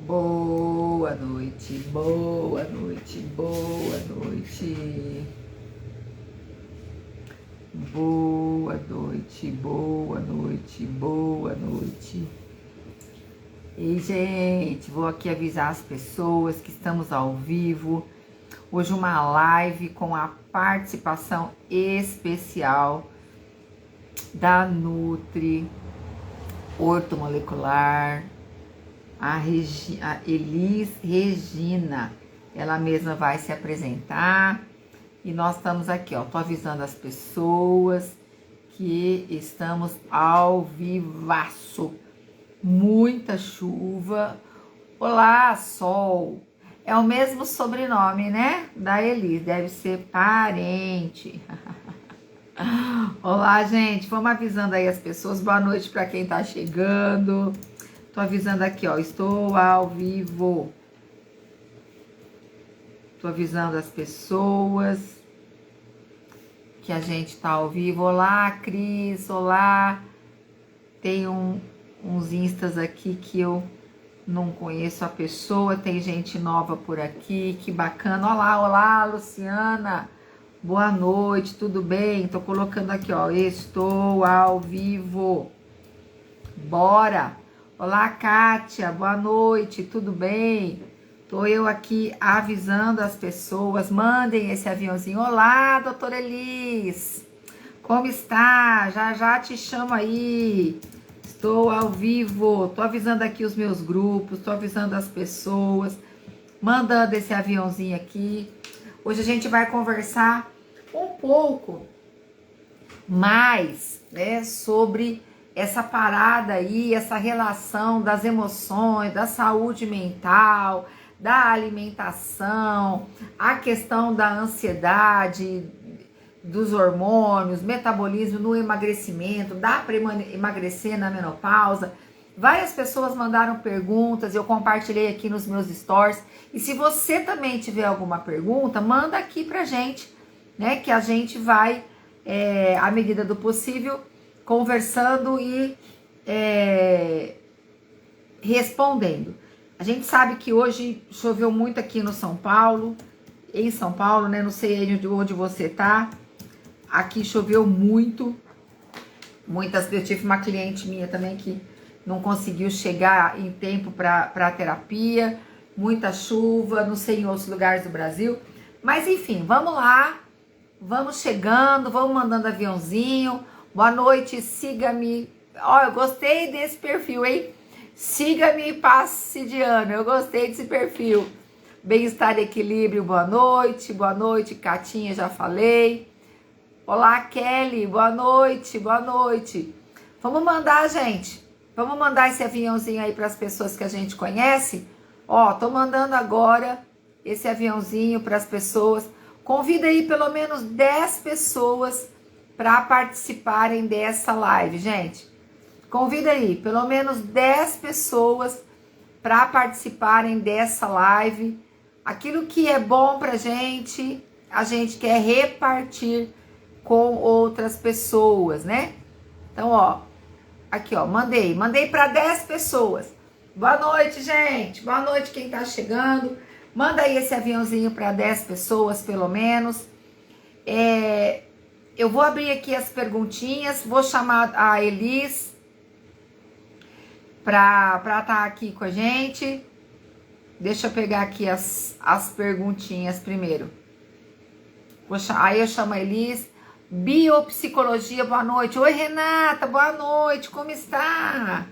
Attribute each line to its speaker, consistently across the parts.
Speaker 1: Boa noite, boa noite, boa noite. Boa noite, boa noite, boa noite. Ei, gente, vou aqui avisar as pessoas que estamos ao vivo. Hoje uma live com a participação especial da Nutri Ortomolecular, a Elis Regina. Ela mesma vai se apresentar. E nós estamos aqui, ó. Tô avisando as pessoas que estamos ao vivaço. Muita chuva. Olá, sol. É o mesmo sobrenome, né? Da Elis. Deve ser parente. Olá, gente. Vamos avisando aí as pessoas. Boa noite para quem tá chegando. Tô avisando aqui, ó. Estou ao vivo. Tô avisando as pessoas que a gente tá ao vivo. Olá, Cris. Olá. Tem uns instas aqui que eu não conheço a pessoa. Tem gente nova por aqui. Que bacana. Olá, olá, Luciana. Boa noite, tudo bem? Tô colocando aqui, ó. Estou ao vivo. Bora. Olá, Kátia. Boa noite, tudo bem? Tô eu aqui avisando as pessoas, mandem esse aviãozinho. Olá, doutora Elis, como está? Já já te chamo aí. Estou ao vivo, tô avisando aqui os meus grupos, tô avisando as pessoas, mandando esse aviãozinho aqui. Hoje a gente vai conversar um pouco mais, né, sobre essa parada aí, essa relação das emoções, da saúde mental, da alimentação, a questão da ansiedade, dos hormônios, metabolismo no emagrecimento, dá para emagrecer na menopausa. Várias pessoas mandaram perguntas, eu compartilhei aqui nos meus stories. E se você também tiver alguma pergunta, manda aqui pra gente, né? Que a gente vai, à medida do possível, conversando e respondendo. A gente sabe que hoje choveu muito aqui no São Paulo, em São Paulo, né? Não sei onde você tá. Aqui choveu muito. Eu tive uma cliente minha também que não conseguiu chegar em tempo para a terapia. Muita chuva, não sei em outros lugares do Brasil. Mas enfim, vamos lá. Vamos chegando, vamos mandando aviãozinho. Boa noite, siga-me. Ó, eu gostei desse perfil, hein? Siga-me e passe de ano. Eu gostei desse perfil. Bem-estar e equilíbrio, boa noite. Boa noite, Catinha, já falei. Olá, Kelly, boa noite, boa noite. Vamos mandar, gente. Vamos mandar esse aviãozinho aí para as pessoas que a gente conhece. Ó, tô mandando agora esse aviãozinho para as pessoas. Convida aí pelo menos 10 pessoas para participarem dessa live, gente. Convida aí pelo menos 10 pessoas para participarem dessa live. Aquilo que é bom pra gente, a gente quer repartir com outras pessoas, né? Então, ó, aqui, ó, mandei para 10 pessoas. Boa noite, gente. Boa noite quem tá chegando. Manda aí esse aviãozinho para 10 pessoas, pelo menos. Eu vou abrir aqui as perguntinhas, vou chamar a Elis para estar aqui com a gente. Deixa eu pegar aqui as perguntinhas primeiro. Aí eu chamo a Elis. Biopsicologia, boa noite. Oi, Renata, boa noite. Como está?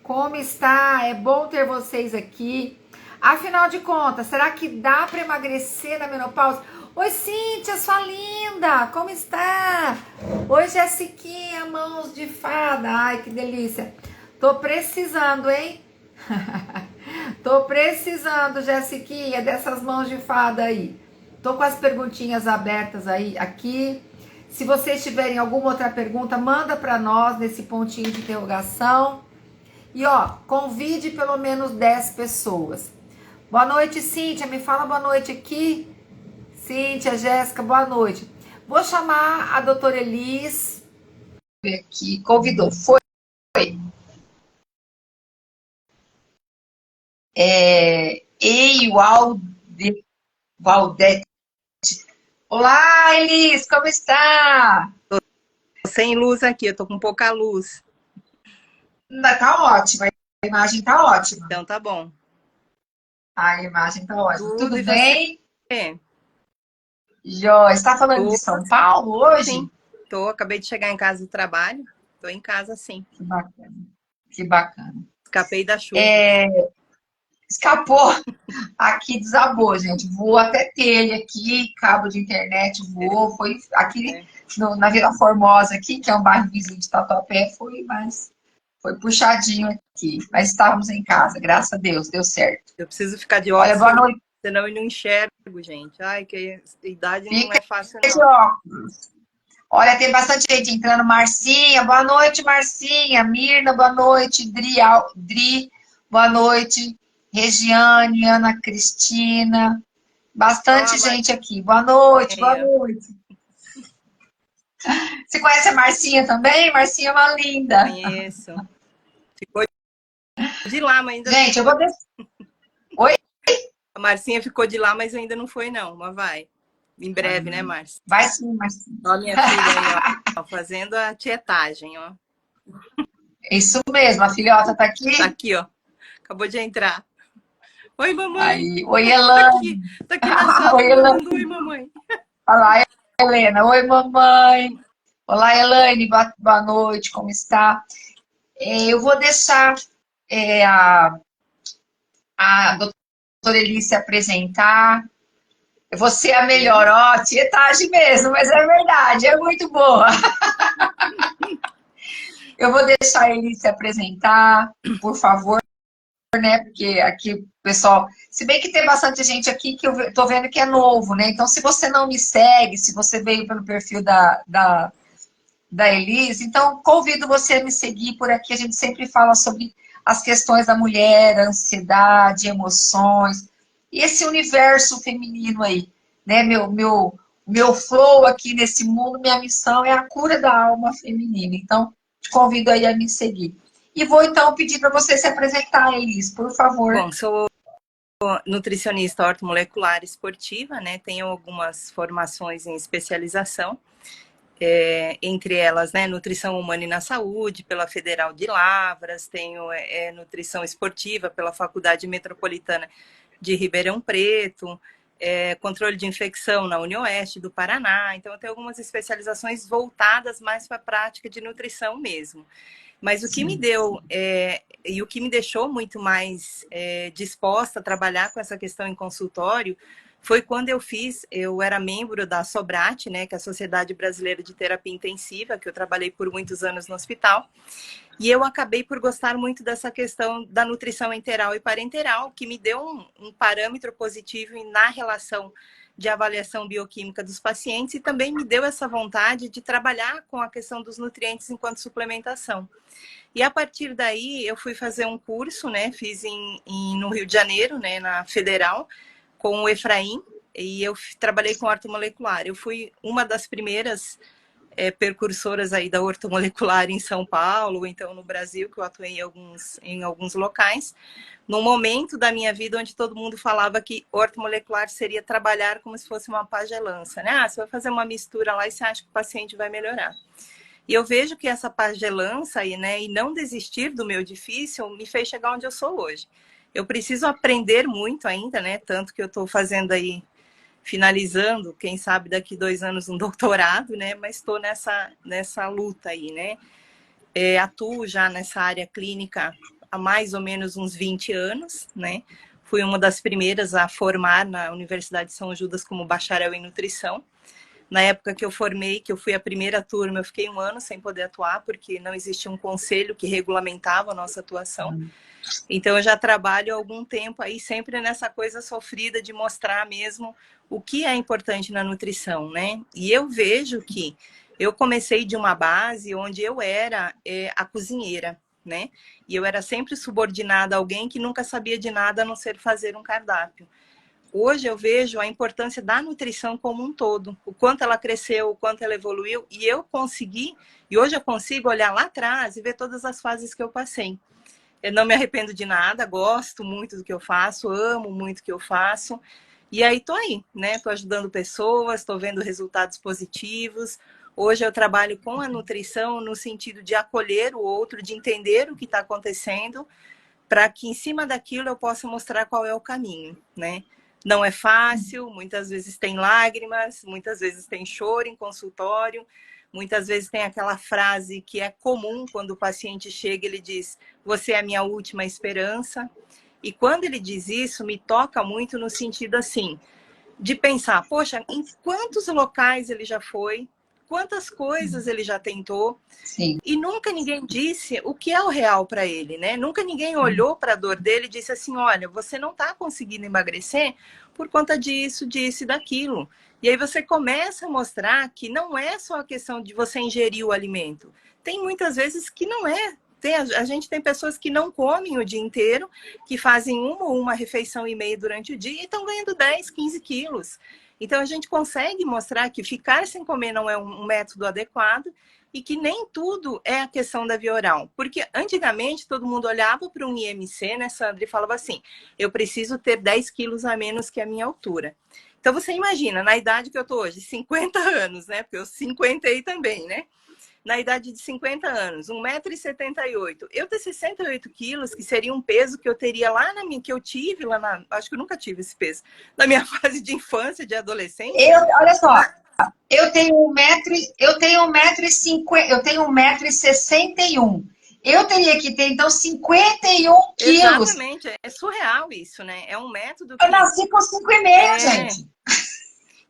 Speaker 1: Como está? É bom ter vocês aqui. Afinal de contas, será que dá para emagrecer na menopausa? Oi, Cíntia, sua linda. Como está? Oi, Jessiquinha, mãos de fada. Ai, que delícia. Tô precisando, hein? Tô precisando, Jessiquinha, dessas mãos de fada aí. Tô com as perguntinhas abertas aí, aqui. Se vocês tiverem alguma outra pergunta, manda para nós nesse pontinho de interrogação. E ó, convide pelo menos 10 pessoas. Boa noite, Cíntia. Me fala boa noite aqui. Cíntia, Jéssica, boa noite. Vou chamar a doutora Elis. Aqui, convidou. Foi. Valdete. Olá, Elis, como está?
Speaker 2: Tô sem luz aqui, eu tô com pouca luz.
Speaker 1: Tá ótima, a imagem tá ótima.
Speaker 2: Então tá bom.
Speaker 1: A imagem tá ótima.
Speaker 2: Tudo
Speaker 1: Tudo
Speaker 2: e você?
Speaker 1: bem? Jó, está falando de
Speaker 2: Tô,
Speaker 1: São Paulo hoje?
Speaker 2: sim. Tô, acabei de chegar em casa do trabalho. Tô em casa, sim.
Speaker 1: Que bacana, que bacana.
Speaker 2: Escapei da chuva.
Speaker 1: Escapou, aqui desabou, gente. Voou até telha aqui, cabo de internet voou. Foi aqui
Speaker 2: É.
Speaker 1: na Vila Formosa, aqui, que é um bairro vizinho de Tatuapé, foi puxadinho aqui. Mas estávamos em casa, graças a Deus, deu certo.
Speaker 2: Eu preciso ficar de
Speaker 1: Olha,
Speaker 2: óculos,
Speaker 1: boa noite.
Speaker 2: senão eu não enxergo, gente. Ai, que idade não
Speaker 1: Fica
Speaker 2: é fácil,
Speaker 1: de
Speaker 2: não.
Speaker 1: óculos. Olha, tem bastante gente entrando. Marcinha, boa noite, Marcinha. Mirna, boa noite. Dri, boa noite. Regiane, Ana Cristina.
Speaker 2: Ó, a
Speaker 1: Bastante gente aqui. Boa noite, boa
Speaker 2: Maria,
Speaker 1: noite. Você conhece a Marcinha também? Marcinha é uma linda.
Speaker 2: conheço. Ficou de lá, mas ainda não
Speaker 1: Gente, eu
Speaker 2: foi.
Speaker 1: vou descer. Oi?
Speaker 2: A Marcinha ficou de lá, mas ainda não foi, não. Mas vai. Em breve, né, Márcia?
Speaker 1: Vai sim, Marcinha.
Speaker 2: Ó, minha filha aí, ó, fazendo a tietagem, ó.
Speaker 1: Isso mesmo, a filhota tá
Speaker 2: Tá
Speaker 1: aqui.
Speaker 2: aqui, ó. Acabou de entrar. Oi, mamãe.
Speaker 1: Aí, oi,
Speaker 2: Tá
Speaker 1: Elane.
Speaker 2: aqui, tá aqui na sala
Speaker 1: Oi,
Speaker 2: me mandando
Speaker 1: Elane.
Speaker 2: oi, mamãe.
Speaker 1: Olá, Helena. Oi, mamãe. Olá, Elaine. Boa noite, como está? Eu vou deixar a doutora Eli se apresentar. Você é a
Speaker 2: Eu?
Speaker 1: melhor, ó, tietagem mesmo, mas é verdade, é muito boa. Eu vou deixar a Eli se apresentar, por favor, né? Porque aqui o pessoal. Se bem que tem bastante gente aqui que eu tô vendo que é novo, né? Então, se você não me segue, se você veio pelo perfil da Elise, então convido você a me seguir por aqui. A gente sempre fala sobre as questões da mulher, ansiedade, emoções, e esse universo feminino aí, né? Meu flow aqui nesse mundo, minha missão é a cura da alma feminina. Então, te convido aí a me seguir. E vou então pedir para você se apresentar, Elise, por favor.
Speaker 2: Bom, sou nutricionista ortomolecular esportiva, né? Tenho algumas formações em especialização, entre elas, né, nutrição humana e na saúde, pela Federal de Lavras, tenho nutrição esportiva pela Faculdade Metropolitana de Ribeirão Preto, controle de infecção na Unioeste do Paraná. Então, eu tenho algumas especializações voltadas mais para a prática de nutrição mesmo. Mas o que me
Speaker 1: Sim.
Speaker 2: deu e o que me deixou muito mais disposta a trabalhar com essa questão em consultório foi quando eu era membro da SOBRAT, né, que é a Sociedade Brasileira de Terapia Intensiva, que eu trabalhei por muitos anos no hospital. E eu acabei por gostar muito dessa questão da nutrição enteral e parenteral, que me deu um parâmetro positivo na relação de avaliação bioquímica dos pacientes e também me deu essa vontade de trabalhar com a questão dos nutrientes enquanto suplementação. E a partir daí eu fui fazer um curso, né? Fiz no Rio de Janeiro, né? Na Federal, com o Efraim, e eu trabalhei com ortomolecular. Eu fui uma das primeiras percursoras aí da ortomolecular em São Paulo, então no Brasil, que eu atuei em alguns locais, num momento da minha vida onde todo mundo falava que ortomolecular seria trabalhar como se fosse uma pagelança, né? Ah, você vai fazer uma mistura lá e você acha que o paciente vai melhorar. E eu vejo que essa pagelança e não desistir do meu difícil me fez chegar onde eu sou hoje. Eu preciso aprender muito ainda, né? Tanto que eu estou fazendo aí, finalizando, quem sabe daqui 2 anos um doutorado, né? Mas estou nessa luta aí, né? Atuo já nessa área clínica há mais ou menos uns 20 anos, né? Fui uma das primeiras a formar na Universidade de São Judas como bacharel em nutrição. Na época que eu formei, que eu fui a primeira turma, eu fiquei 1 ano sem poder atuar, porque não existia um conselho que regulamentava a nossa atuação. Então, eu já trabalho há algum tempo aí, sempre nessa coisa sofrida de mostrar mesmo o que é importante na nutrição, né? E eu vejo que eu comecei de uma base onde eu era a cozinheira, né? E eu era sempre subordinada a alguém que nunca sabia de nada a não ser fazer um cardápio. Hoje eu vejo a importância da nutrição como um todo, o quanto ela cresceu, o quanto ela evoluiu, e hoje eu consigo olhar lá atrás e ver todas as fases que eu passei. Eu não me arrependo de nada, gosto muito do que eu faço, amo muito o que eu faço. E aí tô aí, né? Tô ajudando pessoas, tô vendo resultados positivos. Hoje eu trabalho com a nutrição no sentido de acolher o outro, de entender o que está acontecendo, para que em cima daquilo eu possa mostrar qual é o caminho, né? Não é fácil, muitas vezes tem lágrimas, muitas vezes tem choro em consultório, muitas vezes tem aquela frase que é comum quando o paciente chega, ele diz: "Você é a minha última esperança". E quando ele diz isso, me toca muito no sentido assim, de pensar, poxa, em quantos locais ele já foi, quantas coisas ele já tentou,
Speaker 3: Sim.
Speaker 2: e nunca ninguém disse o que é o real para ele, né? Nunca ninguém olhou para a dor dele e disse assim, olha, você não está conseguindo emagrecer por conta disso, disso e daquilo. E aí você começa a mostrar que não é só a questão de você ingerir o alimento. Tem muitas vezes que não é. A gente tem pessoas que não comem o dia inteiro, que fazem uma refeição e meia durante o dia e estão ganhando 10, 15 quilos. Então a gente consegue mostrar que ficar sem comer não é um método adequado e que nem tudo é a questão da via oral. Porque antigamente todo mundo olhava para um IMC, né, Sandra, e falava assim, eu preciso ter 10 quilos a menos que a minha altura. Então você imagina, na idade que eu estou hoje, 50 anos, né, porque eu 50 também, né? Na idade de 50 anos, 1,78 m, eu ter 68 quilos, que seria um peso que eu teria lá na minha, que eu tive lá na, acho que eu nunca tive esse peso, na minha fase de infância, de adolescência.
Speaker 3: Olha só, eu tenho 1 metro, eu tenho 1,50 m, eu tenho 1,61 m. Eu teria que ter, então, 51 quilos.
Speaker 2: Exatamente, é surreal isso, né? É um método
Speaker 3: Eu
Speaker 2: que...
Speaker 3: nasci com 5,5, gente.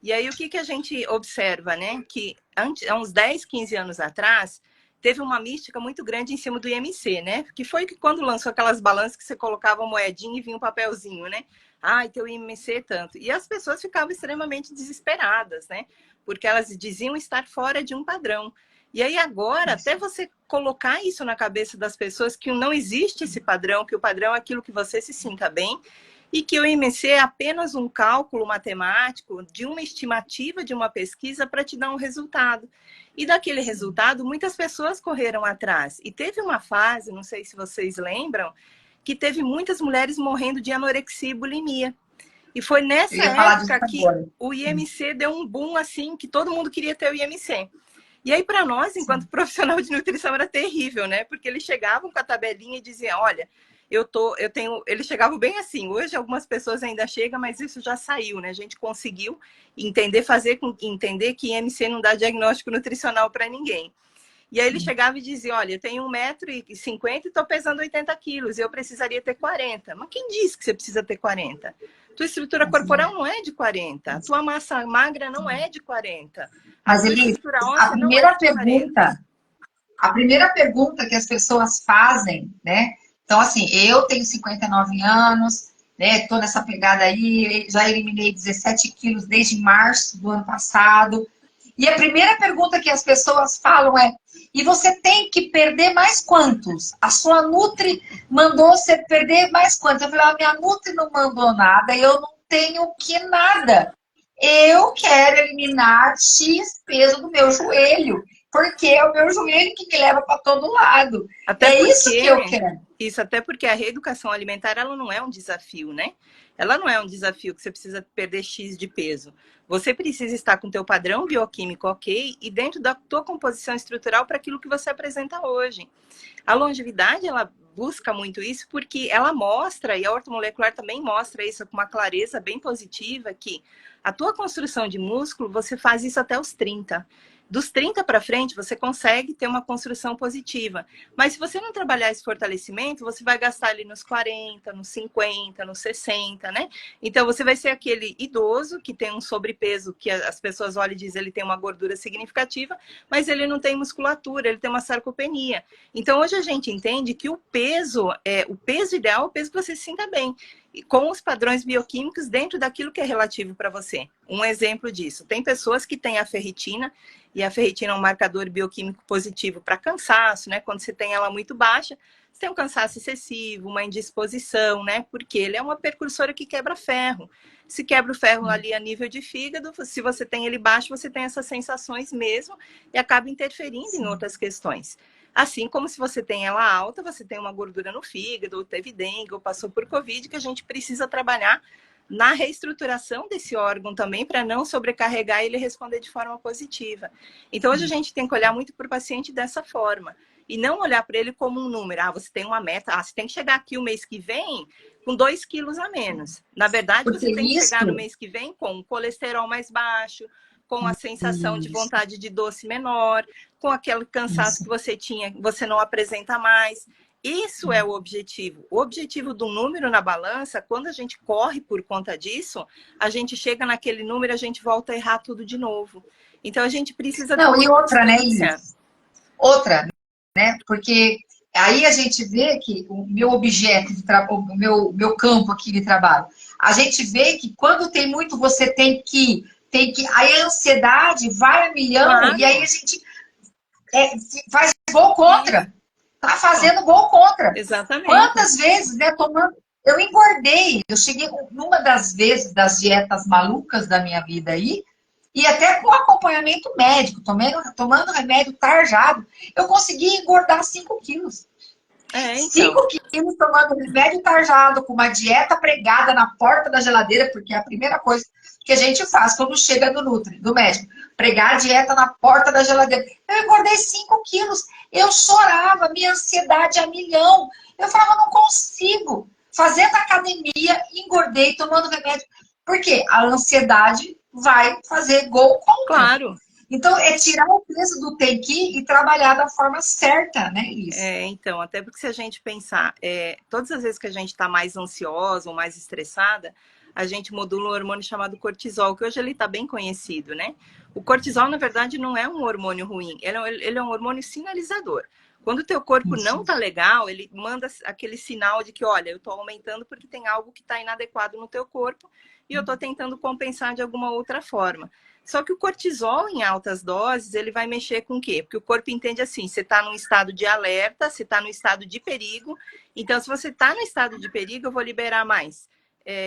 Speaker 2: E aí, o que a gente observa, né? Que há uns 10, 15 anos atrás, teve uma mística muito grande em cima do IMC, né? Que foi que quando lançou aquelas balanças que você colocava uma moedinha e vinha um papelzinho, né? Ai, teu IMC é tanto. E as pessoas ficavam extremamente desesperadas, né? Porque elas diziam estar fora de um padrão. E aí agora, até você colocar isso na cabeça das pessoas, que não existe esse padrão, que o padrão é aquilo que você se sinta bem, e que o IMC é apenas um cálculo matemático de uma estimativa de uma pesquisa para te dar um resultado. E daquele resultado, muitas pessoas correram atrás. E teve uma fase, não sei se vocês lembram, que teve muitas mulheres morrendo de anorexia e bulimia. E foi nessa época que o IMC deu um boom assim, que todo mundo queria ter o IMC. E aí, para nós, enquanto profissional de nutrição, era terrível, né? Porque eles chegavam com a tabelinha e diziam, olha, eu tenho... Eles chegavam bem assim. Hoje, algumas pessoas ainda chegam, mas isso já saiu, né? A gente conseguiu entender que IMC não dá diagnóstico nutricional para ninguém. E aí ele chegava e dizia, olha, eu tenho 1,50 m e estou pesando 80 quilos, e eu precisaria ter 40. Mas quem disse que você precisa ter 40? Tua estrutura corporal não é de 40, a tua massa magra não é de 40.
Speaker 3: Mas, Elis, a primeira pergunta que as pessoas fazem, né? Então, assim, eu tenho 59 anos, né? Tô nessa pegada aí, já eliminei 17 quilos desde março do ano passado. E a primeira pergunta que as pessoas falam é, e você tem que perder mais quantos? A sua Nutri mandou você perder mais quantos? Eu falei, a minha Nutri não mandou nada, eu não tenho que nada. Eu quero eliminar X peso do meu joelho, porque é o meu joelho que me leva para todo lado. Isso que eu quero.
Speaker 2: Isso, até porque a reeducação alimentar, ela não é um desafio, né? Ela não é um desafio que você precisa perder X de peso. Você precisa estar com o teu padrão bioquímico ok e dentro da tua composição estrutural para aquilo que você apresenta hoje. A longevidade, ela busca muito isso porque ela mostra, e a ortomolecular também mostra isso com uma clareza bem positiva, que a tua construção de músculo, você faz isso até os 30. Dos 30 para frente, você consegue ter uma construção positiva. Mas se você não trabalhar esse fortalecimento, você vai gastar ali nos 40, nos 50, nos 60, né? Então, você vai ser aquele idoso que tem um sobrepeso, que as pessoas olham e dizem ele tem uma gordura significativa, mas ele não tem musculatura, ele tem uma sarcopenia. Então, hoje a gente entende que o peso ideal é o peso que você se sinta bem, com os padrões bioquímicos dentro daquilo que é relativo para você. Um exemplo disso, tem pessoas que têm a ferritina, e a ferritina é um marcador bioquímico positivo para cansaço, né? Quando você tem ela muito baixa, você tem um cansaço excessivo, uma indisposição, né? Porque ele é uma precursora que quebra ferro. Se quebra o ferro ali a nível de fígado, se você tem ele baixo, você tem essas sensações mesmo e acaba interferindo em outras questões. Assim como se você tem ela alta, você tem uma gordura no fígado, ou teve dengue, ou passou por Covid, que a gente precisa trabalhar na reestruturação desse órgão também, para não sobrecarregar e ele responder de forma positiva. Então, hoje a gente tem que olhar muito para o paciente dessa forma, e não olhar para ele como um número. Ah, você tem uma meta, você tem que chegar aqui o mês que vem com 2 quilos a menos. Na verdade,
Speaker 3: Porque
Speaker 2: você tem que
Speaker 3: isso...
Speaker 2: chegar no mês que vem com colesterol mais baixo, com a sensação de vontade de doce menor, com aquele cansaço que você tinha, você não apresenta mais. Isso é o objetivo. O objetivo do número na balança, quando a gente corre por conta disso, a gente chega naquele número, a gente volta a errar tudo de novo. Então, a gente precisa ter
Speaker 3: Não, e
Speaker 2: uma
Speaker 3: outra, né,
Speaker 2: constância.
Speaker 3: outra, né, porque aí a gente vê que o meu objeto, o meu campo aqui de trabalho, a gente vê que quando tem muito, você aí a ansiedade vai a milhão,
Speaker 2: Claro,
Speaker 3: e aí a gente faz gol
Speaker 2: isso.
Speaker 3: contra. Tá fazendo gol contra.
Speaker 2: Exatamente.
Speaker 3: Quantas vezes, né, tomando... Eu engordei. Eu cheguei numa das vezes das dietas malucas da minha vida aí, e até com acompanhamento médico, tomando remédio tarjado, eu consegui engordar 5 quilos.
Speaker 2: Então.
Speaker 3: 5 quilos tomando remédio tarjado, com uma dieta pregada na porta da geladeira, porque é a primeira coisa que a gente faz quando chega do médico. Pregar a dieta na porta da geladeira. Eu engordei 5 quilos. Eu chorava, minha ansiedade a milhão. Eu falava, não consigo. Fazendo academia, engordei, tomando remédio. Por quê? A ansiedade vai fazer gol contra.
Speaker 2: Claro.
Speaker 3: Então, é tirar o peso do tem que e trabalhar da forma certa, né, Liz?
Speaker 2: Então, até porque se a gente pensar, todas as vezes que a gente está mais ansiosa ou mais estressada, a gente modula um hormônio chamado cortisol, que hoje ele está bem conhecido, né? O cortisol, na verdade, não é um hormônio ruim, ele é um hormônio sinalizador. Quando o teu corpo não tá legal, ele manda aquele sinal de que, olha, eu tô aumentando porque tem algo que está inadequado no teu corpo e eu tô tentando compensar de alguma outra forma. Só que o cortisol em altas doses, ele vai mexer com o quê? Porque o corpo entende assim, você está num estado de alerta, você está num estado de perigo. Então, se você está no estado de perigo, eu vou liberar mais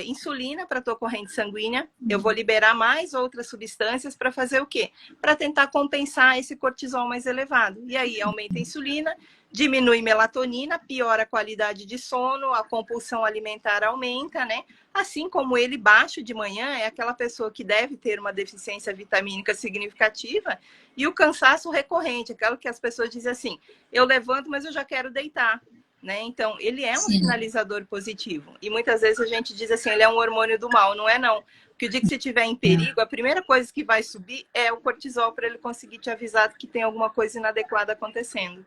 Speaker 2: insulina para a tua corrente sanguínea, eu vou liberar mais outras substâncias para fazer o quê? Para tentar compensar esse cortisol mais elevado. E aí aumenta a insulina, diminui melatonina, piora a qualidade de sono, a compulsão alimentar aumenta, né? Assim como ele baixo de manhã é aquela pessoa que deve ter uma deficiência vitamínica significativa e o cansaço recorrente, aquela que as pessoas dizem assim, eu levanto, mas eu já quero deitar. Né? Então, ele é um sinalizador positivo. E muitas vezes a gente diz assim, ele é um hormônio do mal. Não é não. Porque o dia que você estiver em perigo, a primeira coisa que vai subir é o cortisol para ele conseguir te avisar que tem alguma coisa inadequada acontecendo.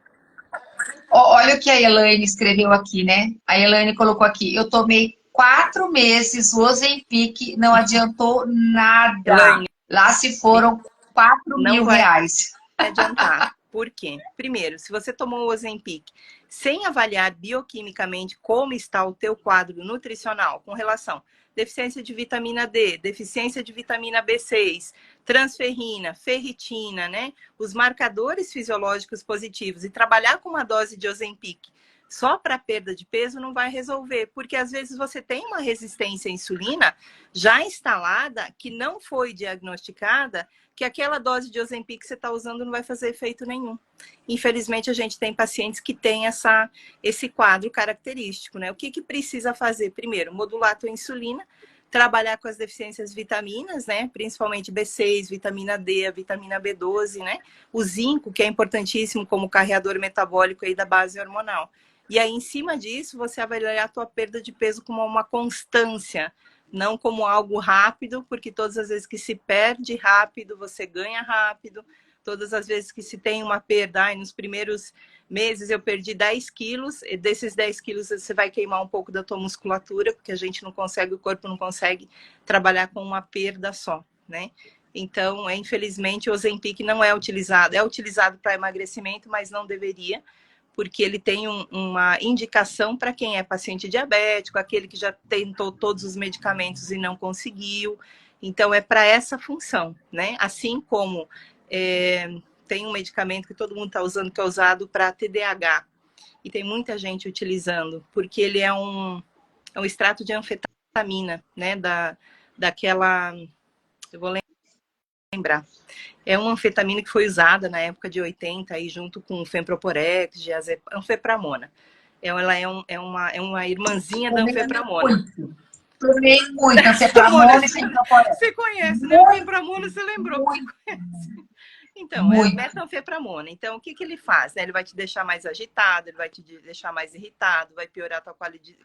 Speaker 3: Olha o que a Elaine escreveu aqui, né? A Elaine colocou aqui, eu tomei 4 meses o Ozempic, não adiantou nada.
Speaker 2: Elaine,
Speaker 3: Lá se foram 4
Speaker 2: não
Speaker 3: mil
Speaker 2: vai
Speaker 3: reais.
Speaker 2: adiantar. Por quê? Primeiro, se você tomou o Ozempic sem avaliar bioquimicamente como está o teu quadro nutricional com relação deficiência de vitamina D, deficiência de vitamina B6, transferrina, ferritina, né? Os marcadores fisiológicos positivos e trabalhar com uma dose de Ozempic só para perda de peso não vai resolver, porque às vezes você tem uma resistência à insulina já instalada que não foi diagnosticada, que aquela dose de Ozempic que você está usando não vai fazer efeito nenhum. Infelizmente, a gente tem pacientes que têm esse quadro característico, né? O que precisa fazer? Primeiro, modular a tua insulina, trabalhar com as deficiências vitaminas, né? Principalmente B6, vitamina D, a vitamina B12, né? O zinco, que é importantíssimo como carreador metabólico aí da base hormonal. E aí, em cima disso, você avaliar a tua perda de peso como uma constância, não como algo rápido, porque todas as vezes que se perde rápido, você ganha rápido. Todas as vezes que se tem uma perda, nos primeiros meses eu perdi 10 quilos, e desses 10 quilos você vai queimar um pouco da tua musculatura, porque a gente não consegue, o corpo não consegue trabalhar com uma perda só, né? Então, infelizmente, o Ozempic não é utilizado para emagrecimento, mas não deveria, porque ele tem uma indicação para quem é paciente diabético, aquele que já tentou todos os medicamentos e não conseguiu. Então, é para essa função, né? Assim como tem um medicamento que todo mundo está usando, que é usado para TDAH, e tem muita gente utilizando, porque ele é um extrato de anfetamina, né? Daquela... Eu vou lembrar lembrar. É uma anfetamina que foi usada na época de 80, aí, junto com Femproporex, anfepramona. Ela é uma irmãzinha da
Speaker 3: Tomei
Speaker 2: anfepramona.
Speaker 3: muito. Tomei muito anfepramona e Femproporex.
Speaker 2: Você conhece, né?
Speaker 3: Muito,
Speaker 2: Anfepramona, você lembrou que você conhece. Então, é
Speaker 3: muito.
Speaker 2: metanfepramona. Então, o que ele faz? Né? Ele vai te deixar mais agitado, ele vai te deixar mais irritado, vai piorar a tua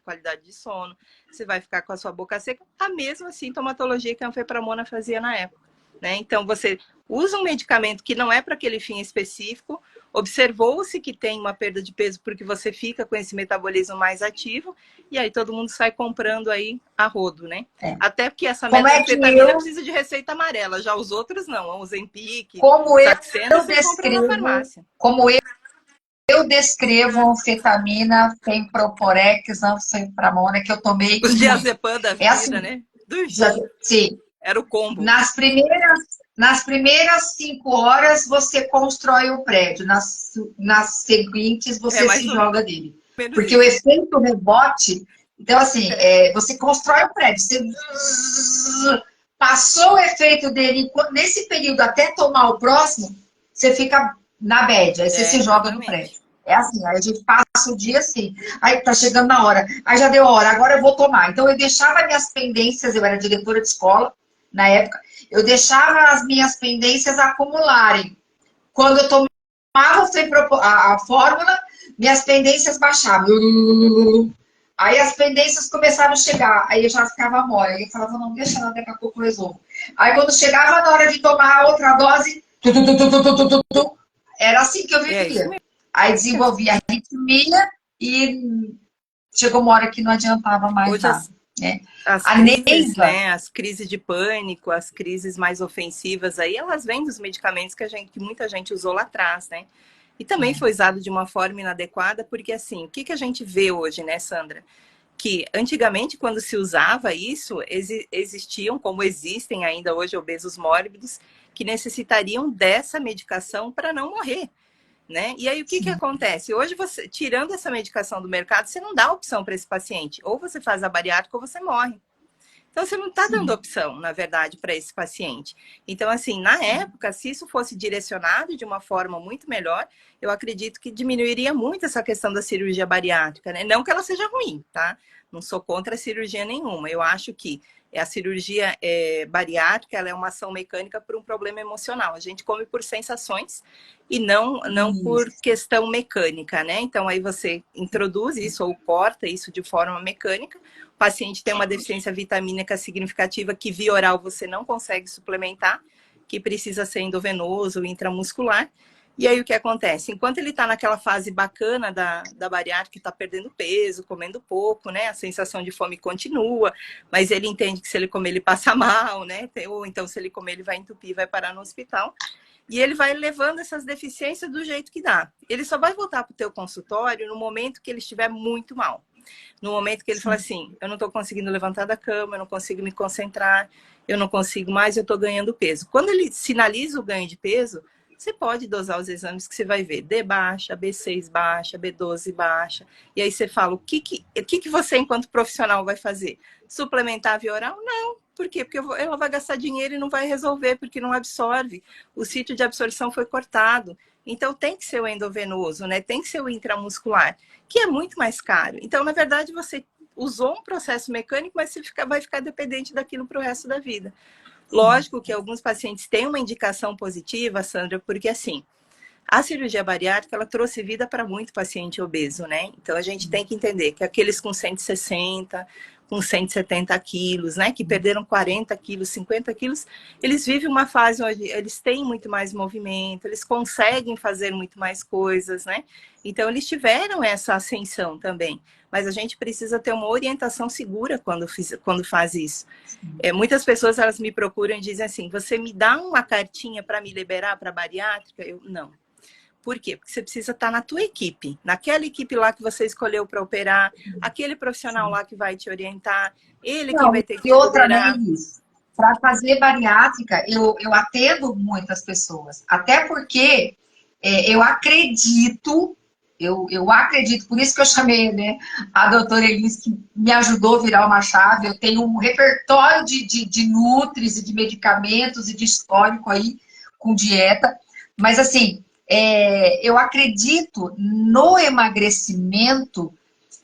Speaker 2: qualidade de sono, você vai ficar com a sua boca seca. A mesma sintomatologia que a anfepramona fazia na época. Né? Então, você usa um medicamento que não é para aquele fim específico, observou-se que tem uma perda de peso porque você fica com esse metabolismo mais ativo, e aí todo mundo sai comprando aí a rodo, né?
Speaker 3: É.
Speaker 2: Até porque essa
Speaker 3: Como é que
Speaker 2: metanfetamina precisa de receita amarela, já os outros não, o Ozempic,
Speaker 3: como
Speaker 2: Saxenda,
Speaker 3: eu
Speaker 2: você compra na farmácia.
Speaker 3: como eu descrevo anfetamina, Femproporex, anfepramona, que eu tomei
Speaker 2: Os
Speaker 3: muito.
Speaker 2: diazepam da vida,
Speaker 3: É assim,
Speaker 2: né?
Speaker 3: sim.
Speaker 2: Era o combo.
Speaker 3: Nas primeiras 5 horas você constrói o prédio, nas seguintes você se joga dele. Porque
Speaker 2: isso.
Speaker 3: o efeito rebote, então assim, você constrói o prédio, você passou o efeito dele, nesse período até tomar o próximo, você fica na bad, aí você se joga do prédio. É assim, aí a gente passa o dia assim, aí tá chegando na hora, aí já deu a hora, agora eu vou tomar. Então eu deixava minhas pendências, eu era diretora de escola na época, eu deixava as minhas pendências acumularem. Quando eu tomava a fórmula, minhas pendências baixavam. Aí as pendências começaram a chegar, aí eu já ficava mole. Aí eu falava, não, deixa lá, daqui a pouco eu resolvo. Aí quando chegava na hora de tomar a outra dose, era assim que eu vivia. Aí desenvolvia a arritmia e chegou uma hora que não adiantava mais
Speaker 2: hoje
Speaker 3: nada. Né?
Speaker 2: As crises, né? As crises de pânico, as crises mais ofensivas aí, elas vêm dos medicamentos que muita gente usou lá atrás, né? E também foi usado de uma forma inadequada, porque assim, o que a gente vê hoje, né, Sandra? Que antigamente, quando se usava isso, existiam, como existem ainda hoje, obesos mórbidos, que necessitariam dessa medicação para não morrer. Né? E aí o que acontece? Hoje, você tirando essa medicação do mercado, você não dá opção para esse paciente. Ou você faz a bariátrica ou você morre. Então, você não está dando opção, na verdade, para esse paciente. Então, assim, na época, se isso fosse direcionado de uma forma muito melhor, eu acredito que diminuiria muito essa questão da cirurgia bariátrica, né? Não que ela seja ruim, tá? Não sou contra a cirurgia nenhuma. Eu acho que a cirurgia bariátrica, ela é uma ação mecânica por um problema emocional. A gente come por sensações e não por questão mecânica, né? Então, aí você introduz isso ou corta isso de forma mecânica. O paciente tem uma deficiência vitamínica significativa que via oral você não consegue suplementar, que precisa ser endovenoso, intramuscular. E aí o que acontece? Enquanto ele está naquela fase bacana da bariátrica, que está perdendo peso, comendo pouco, né? A sensação de fome continua, mas ele entende que se ele comer ele passa mal, né? Ou então se ele comer ele vai entupir, vai parar no hospital. E ele vai levando essas deficiências do jeito que dá. Ele só vai voltar para o teu consultório no momento que ele estiver muito mal. No momento que ele fala assim, eu não estou conseguindo levantar da cama, eu não consigo me concentrar, eu não consigo mais, eu estou ganhando peso. Quando ele sinaliza o ganho de peso, você pode dosar os exames que você vai ver. D baixa, B6 baixa, B12 baixa. E aí você fala, o que você, enquanto profissional, vai fazer? Suplementar via oral? Não. Por quê? Porque ela vai gastar dinheiro e não vai resolver, porque não absorve. O sítio de absorção foi cortado. Então, tem que ser o endovenoso, né? Tem que ser o intramuscular, que é muito mais caro. Então, na verdade, você usou um processo mecânico, mas você vai ficar dependente daquilo para o resto da vida. Lógico que alguns pacientes têm uma indicação positiva, Sandra, porque assim, a cirurgia bariátrica, ela trouxe vida para muito paciente obeso, né? Então, a gente tem que entender que aqueles com 160, com 170 quilos, né? Que perderam 40 quilos, 50 quilos, eles vivem uma fase onde eles têm muito mais movimento, eles conseguem fazer muito mais coisas, né? Então, eles tiveram essa ascensão também. Mas a gente precisa ter uma orientação segura quando faz isso. Muitas pessoas, elas me procuram e dizem assim, você me dá uma cartinha para me liberar para bariátrica? Eu, não. Por quê? Porque você precisa estar na tua equipe, naquela equipe lá que você escolheu para operar, aquele profissional lá que vai te orientar, ele que vai ter que te liberar.
Speaker 3: Para fazer bariátrica, eu atendo muitas pessoas, até porque eu acredito Eu acredito, por isso que eu chamei, né, a doutora Elis, que me ajudou a virar uma chave. Eu tenho um repertório de nutris e de medicamentos e de histórico aí com dieta. Mas, assim, eu acredito no emagrecimento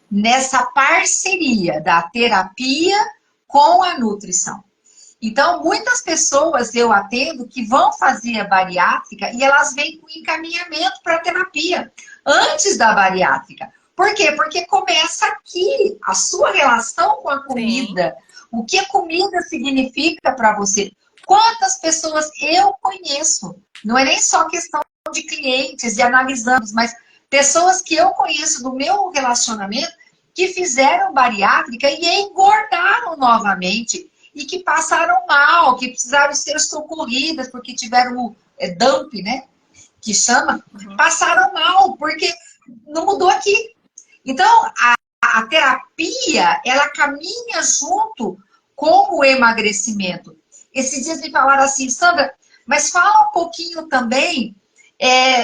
Speaker 3: nessa parceria da terapia com a nutrição. Então, muitas pessoas eu atendo que vão fazer a bariátrica e elas vêm com encaminhamento para terapia antes da bariátrica. Por quê? Porque começa aqui a sua relação com a comida. Sim. O que a comida significa para você. Quantas pessoas eu conheço? Não é nem só questão de clientes e analisamos, mas pessoas que eu conheço do meu relacionamento que fizeram bariátrica e engordaram novamente e que passaram mal, que precisaram ser socorridas porque tiveram o dump, né? Que chama, passaram mal, porque não mudou aqui. Então, a terapia, ela caminha junto com o emagrecimento. Esses dias me falaram assim, Sandra, mas fala um pouquinho também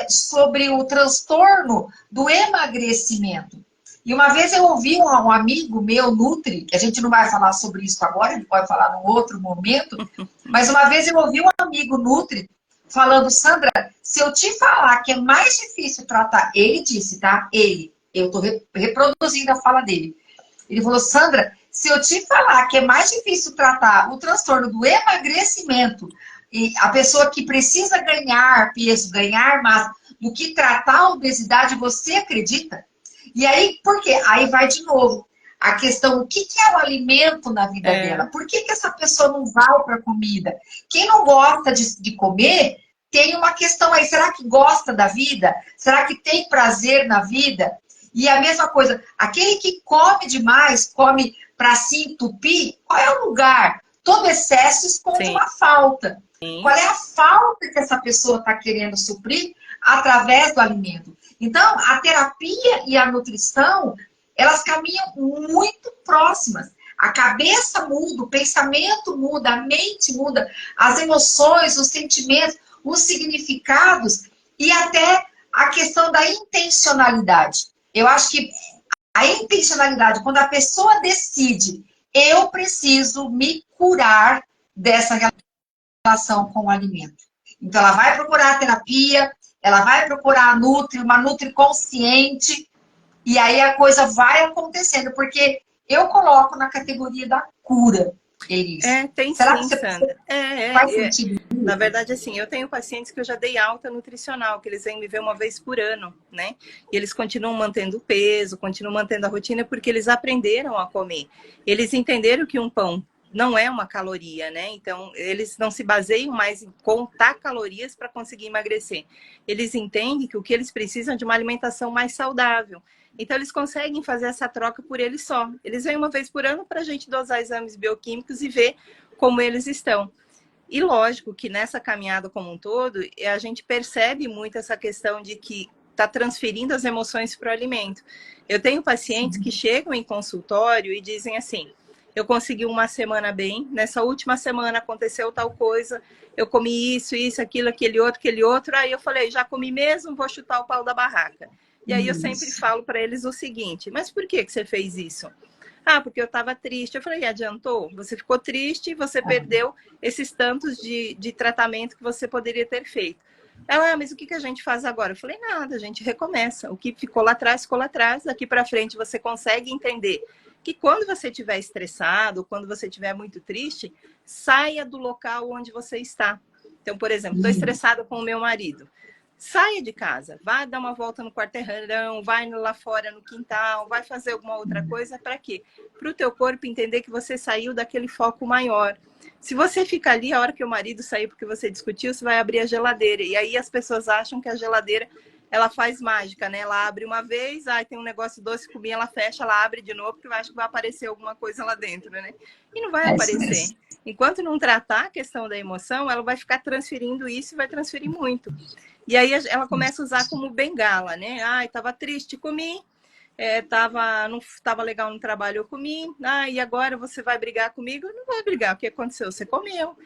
Speaker 3: sobre o transtorno do emagrecimento. E uma vez eu ouvi um amigo meu, Nutri, que a gente não vai falar sobre isso agora, a gente pode falar num outro momento, mas uma vez eu ouvi um amigo Nutri falando, Sandra, se eu te falar que é mais difícil tratar, ele disse, tá? Eu estou reproduzindo a fala dele. Ele falou, Sandra, se eu te falar que é mais difícil tratar o transtorno do emagrecimento e a pessoa que precisa ganhar peso, ganhar massa, do que tratar a obesidade, você acredita? E aí, por quê? Aí vai de novo a questão, o que é o alimento na vida dela? Por que essa pessoa não vai para a comida? Quem não gosta de comer, tem uma questão aí, será que gosta da vida? Será que tem prazer na vida? E a mesma coisa, aquele que come demais, come para se entupir, qual é o lugar? Todo excesso esconde uma falta. Qual é a falta que essa pessoa está querendo suprir através do alimento? Então, a terapia e a nutrição, elas caminham muito próximas. A cabeça muda, o pensamento muda, a mente muda, as emoções, os sentimentos, os significados e até a questão da intencionalidade. Eu acho que a intencionalidade, quando a pessoa decide, eu preciso me curar dessa relação com o alimento. Então, ela vai procurar a terapia, ela vai procurar a Nutri, uma Nutri consciente, e aí a coisa vai acontecendo, porque eu coloco na categoria da cura, Elis.
Speaker 2: Tem
Speaker 3: Será
Speaker 2: sim,
Speaker 3: que você
Speaker 2: Sandra.
Speaker 3: faz sentido?
Speaker 2: Na verdade, assim, eu tenho pacientes que eu já dei alta nutricional, que eles vêm me ver uma vez por ano, né? E eles continuam mantendo o peso, continuam mantendo a rotina, porque eles aprenderam a comer. Eles entenderam que um pão não é uma caloria, né? Então, eles não se baseiam mais em contar calorias para conseguir emagrecer. Eles entendem que o que eles precisam é de uma alimentação mais saudável. Então, eles conseguem fazer essa troca por eles só. Eles vêm uma vez por ano para a gente dosar exames bioquímicos e ver como eles estão. E lógico que nessa caminhada como um todo, a gente percebe muito essa questão de que está transferindo as emoções para o alimento. Eu tenho pacientes que chegam em consultório e dizem assim, eu consegui uma semana bem, nessa última semana aconteceu tal coisa, eu comi isso, aquilo, aquele outro, aí eu falei, já comi mesmo, vou chutar o pau da barraca. E aí eu sempre falo para eles o seguinte, mas por que você fez isso? Ah, porque eu estava triste. Eu falei, adiantou? Você ficou triste e você perdeu esses tantos de tratamento que você poderia ter feito. Ela, mas o que a gente faz agora? Eu falei, nada, a gente recomeça. O que ficou lá atrás, ficou lá atrás. Daqui para frente você consegue entender que quando você estiver estressado, quando você estiver muito triste, saia do local onde você está. Então, por exemplo, estou estressada com o meu marido. Saia de casa, vai dar uma volta no quarteirão, vai lá fora no quintal, vai fazer alguma outra coisa, para quê? Para o teu corpo entender que você saiu daquele foco maior. Se você fica ali, a hora que o marido sair porque você discutiu, você vai abrir a geladeira. E aí as pessoas acham que a geladeira, ela faz mágica, né? Ela abre uma vez, aí tem um negócio doce, cominha, ela fecha, ela abre de novo, porque eu acho que vai aparecer alguma coisa lá dentro, né? E não vai aparecer. Enquanto não tratar a questão da emoção, ela vai ficar transferindo isso e vai transferir muito. E aí ela começa a usar como bengala, né? Ai, tava triste, comi. Não estava legal no trabalho, eu comi. Ah, e agora você vai brigar comigo? Eu não vou brigar, o que aconteceu? Você comeu.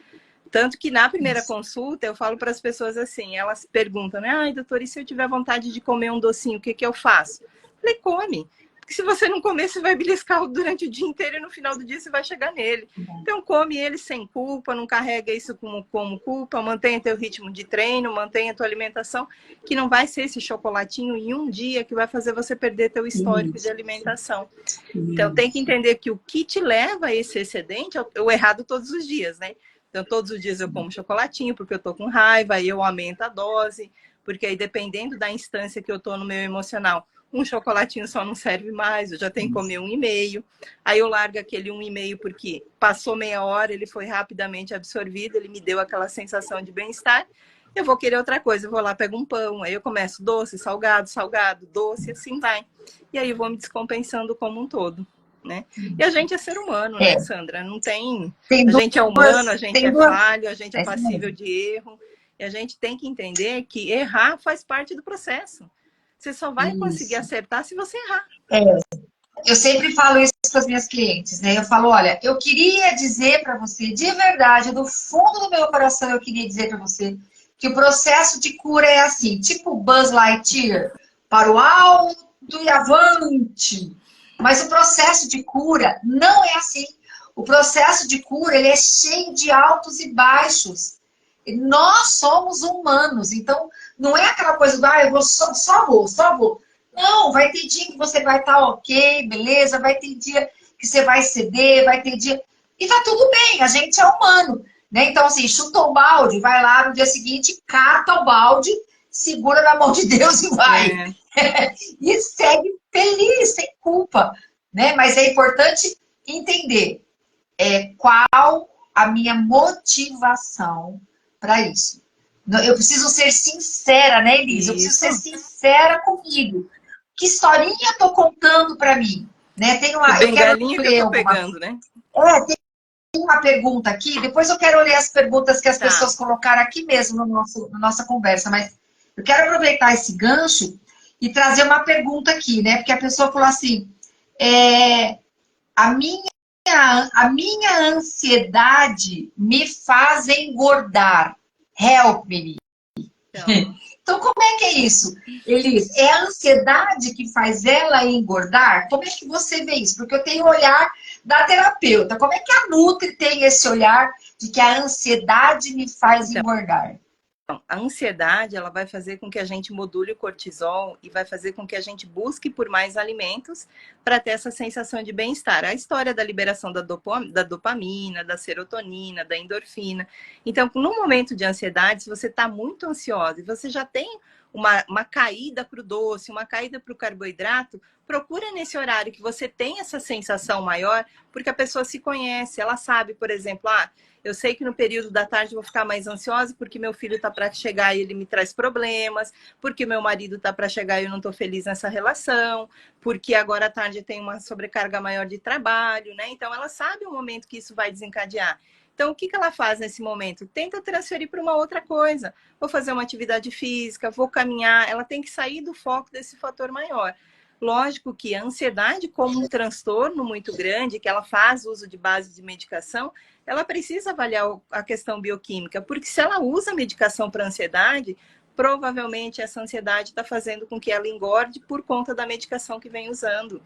Speaker 2: Tanto que na primeira consulta eu falo para as pessoas assim, elas perguntam, né? Ai, doutora, e se eu tiver vontade de comer um docinho, o que que eu faço? Eu falei, come. Porque se você não comer, você vai beliscar durante o dia inteiro e no final do dia você vai chegar nele. Então come ele sem culpa, não carrega isso como culpa, mantenha teu ritmo de treino, mantenha tua alimentação, que não vai ser esse chocolatinho em um dia que vai fazer você perder teu histórico de alimentação. Então tem que entender que o que te leva a esse excedente é o errado todos os dias, né? Então todos os dias eu como chocolatinho porque eu tô com raiva, aí eu aumento a dose, porque aí dependendo da instância que eu tô no meu emocional, um chocolatinho só não serve mais, eu já tenho que comer 1,5. Aí eu largo aquele 1,5 porque passou meia hora, ele foi rapidamente absorvido, ele me deu aquela sensação de bem-estar. Eu vou querer outra coisa, eu vou lá, pego um pão, aí eu começo doce, salgado, salgado, doce, assim vai. E aí eu vou me descompensando como um todo, né? E a gente é ser humano, né, Sandra? Não tem... A gente é humano, a gente é falho, a gente é passível de erro. E a gente tem que entender que errar faz parte do processo. Você só vai conseguir acertar se você errar.
Speaker 3: Eu sempre falo isso para as minhas clientes, né? Eu falo, olha, eu queria dizer para você, de verdade, do fundo do meu coração, eu queria dizer para você que o processo de cura é assim, tipo Buzz Lightyear, para o alto e avante. Mas o processo de cura não é assim. O processo de cura, ele é cheio de altos e baixos. Nós somos humanos, então não é aquela coisa do, eu vou só vou. Não, vai ter dia que você vai estar ok, beleza, vai ter dia que você vai ceder, vai ter dia... E tá tudo bem, a gente é humano, né? Então, assim, chutou o balde, vai lá no dia seguinte, cata o balde, segura na mão de Deus e vai. E segue feliz, sem culpa, né? Mas é importante entender qual a minha motivação para isso. Eu preciso ser sincera, né, Elisa? Eu preciso ser sincera comigo. Que historinha eu tô contando para mim? Né? Tem uma,
Speaker 2: eu quero ler que eu tô pegando, né?
Speaker 3: Tem uma pergunta aqui, depois eu quero ler as perguntas que as pessoas colocaram aqui mesmo na nossa conversa, mas eu quero aproveitar esse gancho e trazer uma pergunta aqui, né? Porque a pessoa falou assim, a minha ansiedade me faz engordar. Help me. Então, como é que é isso, Elis? É a ansiedade que faz ela engordar? Como é que você vê isso? Porque eu tenho o olhar da terapeuta. Como é que a Nutri tem esse olhar de que a ansiedade me faz engordar?
Speaker 2: A ansiedade, ela vai fazer com que a gente module o cortisol e vai fazer com que a gente busque por mais alimentos para ter essa sensação de bem-estar. A história da liberação da dopamina, da serotonina, da endorfina. Então, no momento de ansiedade, se você está muito ansiosa e você já tem uma caída para o doce, uma caída para o carboidrato, procura nesse horário que você tem essa sensação maior, porque a pessoa se conhece, ela sabe, por exemplo, eu sei que no período da tarde eu vou ficar mais ansiosa porque meu filho está para chegar e ele me traz problemas, porque meu marido está para chegar e eu não estou feliz nessa relação, porque agora à tarde tem uma sobrecarga maior de trabalho, né? Então ela sabe o momento que isso vai desencadear. Então, o que ela faz nesse momento? Tenta transferir para uma outra coisa. Vou fazer uma atividade física, vou caminhar. Ela tem que sair do foco desse fator maior. Lógico que a ansiedade, como um transtorno muito grande, que ela faz uso de base de medicação, ela precisa avaliar a questão bioquímica, porque se ela usa medicação para ansiedade, provavelmente essa ansiedade está fazendo com que ela engorde por conta da medicação que vem usando.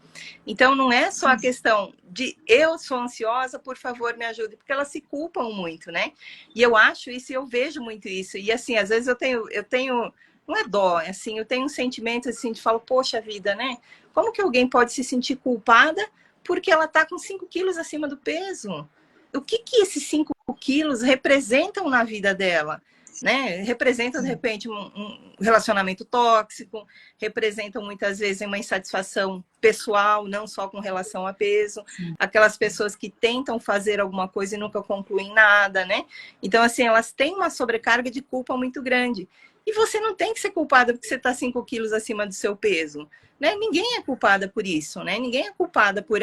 Speaker 2: Então, não é só a questão de eu sou ansiosa, por favor, me ajude, porque elas se culpam muito, né? E eu acho isso, e eu vejo muito isso. E assim, às vezes eu tenho não é dó, assim, eu tenho um sentimento assim de falo, poxa vida, né? Como que alguém pode se sentir culpada porque ela está com 5 quilos acima do peso? O que esses 5 quilos representam na vida dela? Né? Representam, de repente, um relacionamento tóxico, representam muitas vezes uma insatisfação pessoal, não só com relação a peso, aquelas pessoas que tentam fazer alguma coisa e nunca concluem nada, né? Então, assim, elas têm uma sobrecarga de culpa muito grande. E você não tem que ser culpada porque você está 5 quilos acima do seu peso. Né? Ninguém é culpada por isso, né? Ninguém é culpada por,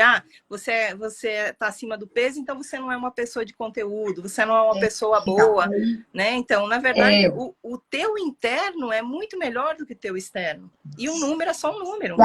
Speaker 2: você está acima do peso, então você não é uma pessoa de conteúdo, você não é uma pessoa boa, né? Então, na verdade, o teu interno é muito melhor do que o teu externo. E um número é só um número.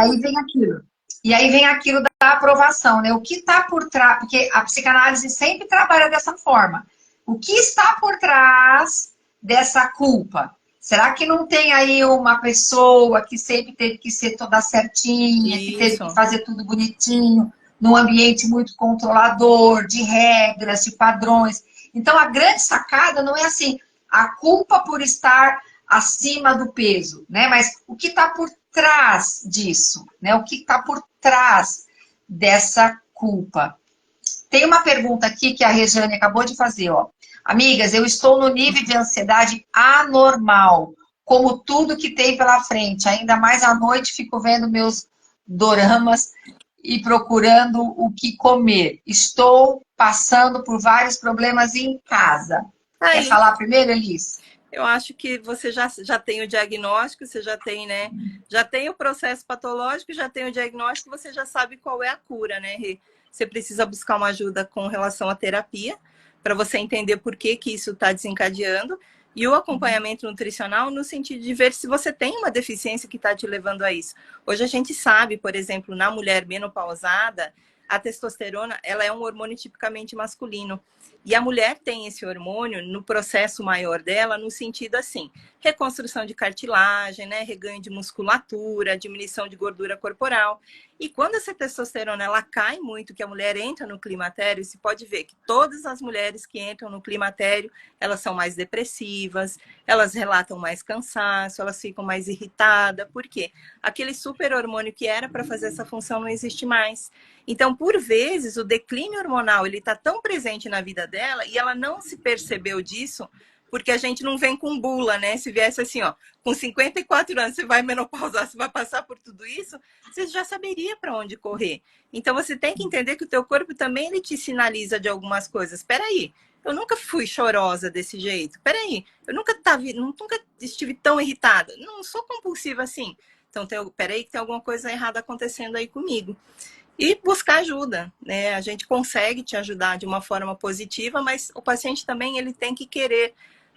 Speaker 3: E aí vem aquilo da aprovação, né? O que está por trás, porque a psicanálise sempre trabalha dessa forma. O que está por trás dessa culpa? Será que não tem aí uma pessoa que sempre teve que ser toda certinha, que teve que
Speaker 2: Isso.
Speaker 3: fazer tudo bonitinho, num ambiente muito controlador, de regras, de padrões? Então, a grande sacada não é assim, a culpa por estar acima do peso, né? Mas o que está por trás disso, né? O que está por trás dessa culpa? Tem uma pergunta aqui que a Rejane acabou de fazer, ó. Amigas, eu estou no nível de ansiedade anormal, como tudo que tem pela frente. Ainda mais à noite fico vendo meus doramas e procurando o que comer. Estou passando por vários problemas em casa. Quer
Speaker 2: Aí,
Speaker 3: falar primeiro, Elis?
Speaker 2: eu acho que você já tem o diagnóstico, você já tem, né? Já tem o processo patológico, já tem o diagnóstico, você já sabe qual é a cura, né, Rê? Você precisa buscar uma ajuda com relação à terapia, para você entender por que isso está desencadeando, e o acompanhamento nutricional no sentido de ver se você tem uma deficiência que está te levando a isso. Hoje a gente sabe, por exemplo, na mulher menopausada, a testosterona, ela é um hormônio tipicamente masculino. E a mulher tem esse hormônio no processo maior dela, no sentido assim, reconstrução de cartilagem, né, reganho de musculatura, diminuição de gordura corporal. E quando essa testosterona ela cai muito, que a mulher entra no climatério, se pode ver que todas as mulheres que entram no climatério, elas são mais depressivas, elas relatam mais cansaço, elas ficam mais irritadas. Por quê? Aquele super hormônio que era para fazer essa função não existe mais. Então, por vezes, o declínio hormonal ele está tão presente na vida dela e ela não se percebeu disso, porque a gente não vem com bula, né? Se viesse assim, ó, com 54 anos, você vai menopausar, você vai passar por tudo isso, você já saberia para onde correr. Então, você tem que entender que o teu corpo também ele te sinaliza de algumas coisas. Espera aí, eu nunca fui chorosa desse jeito. Espera aí, eu nunca estive tão irritada. Não sou compulsiva assim. Então, espera aí que tem alguma coisa errada acontecendo aí comigo. E buscar ajuda, né? A gente consegue te ajudar de uma forma positiva, mas o paciente também ele tem que querer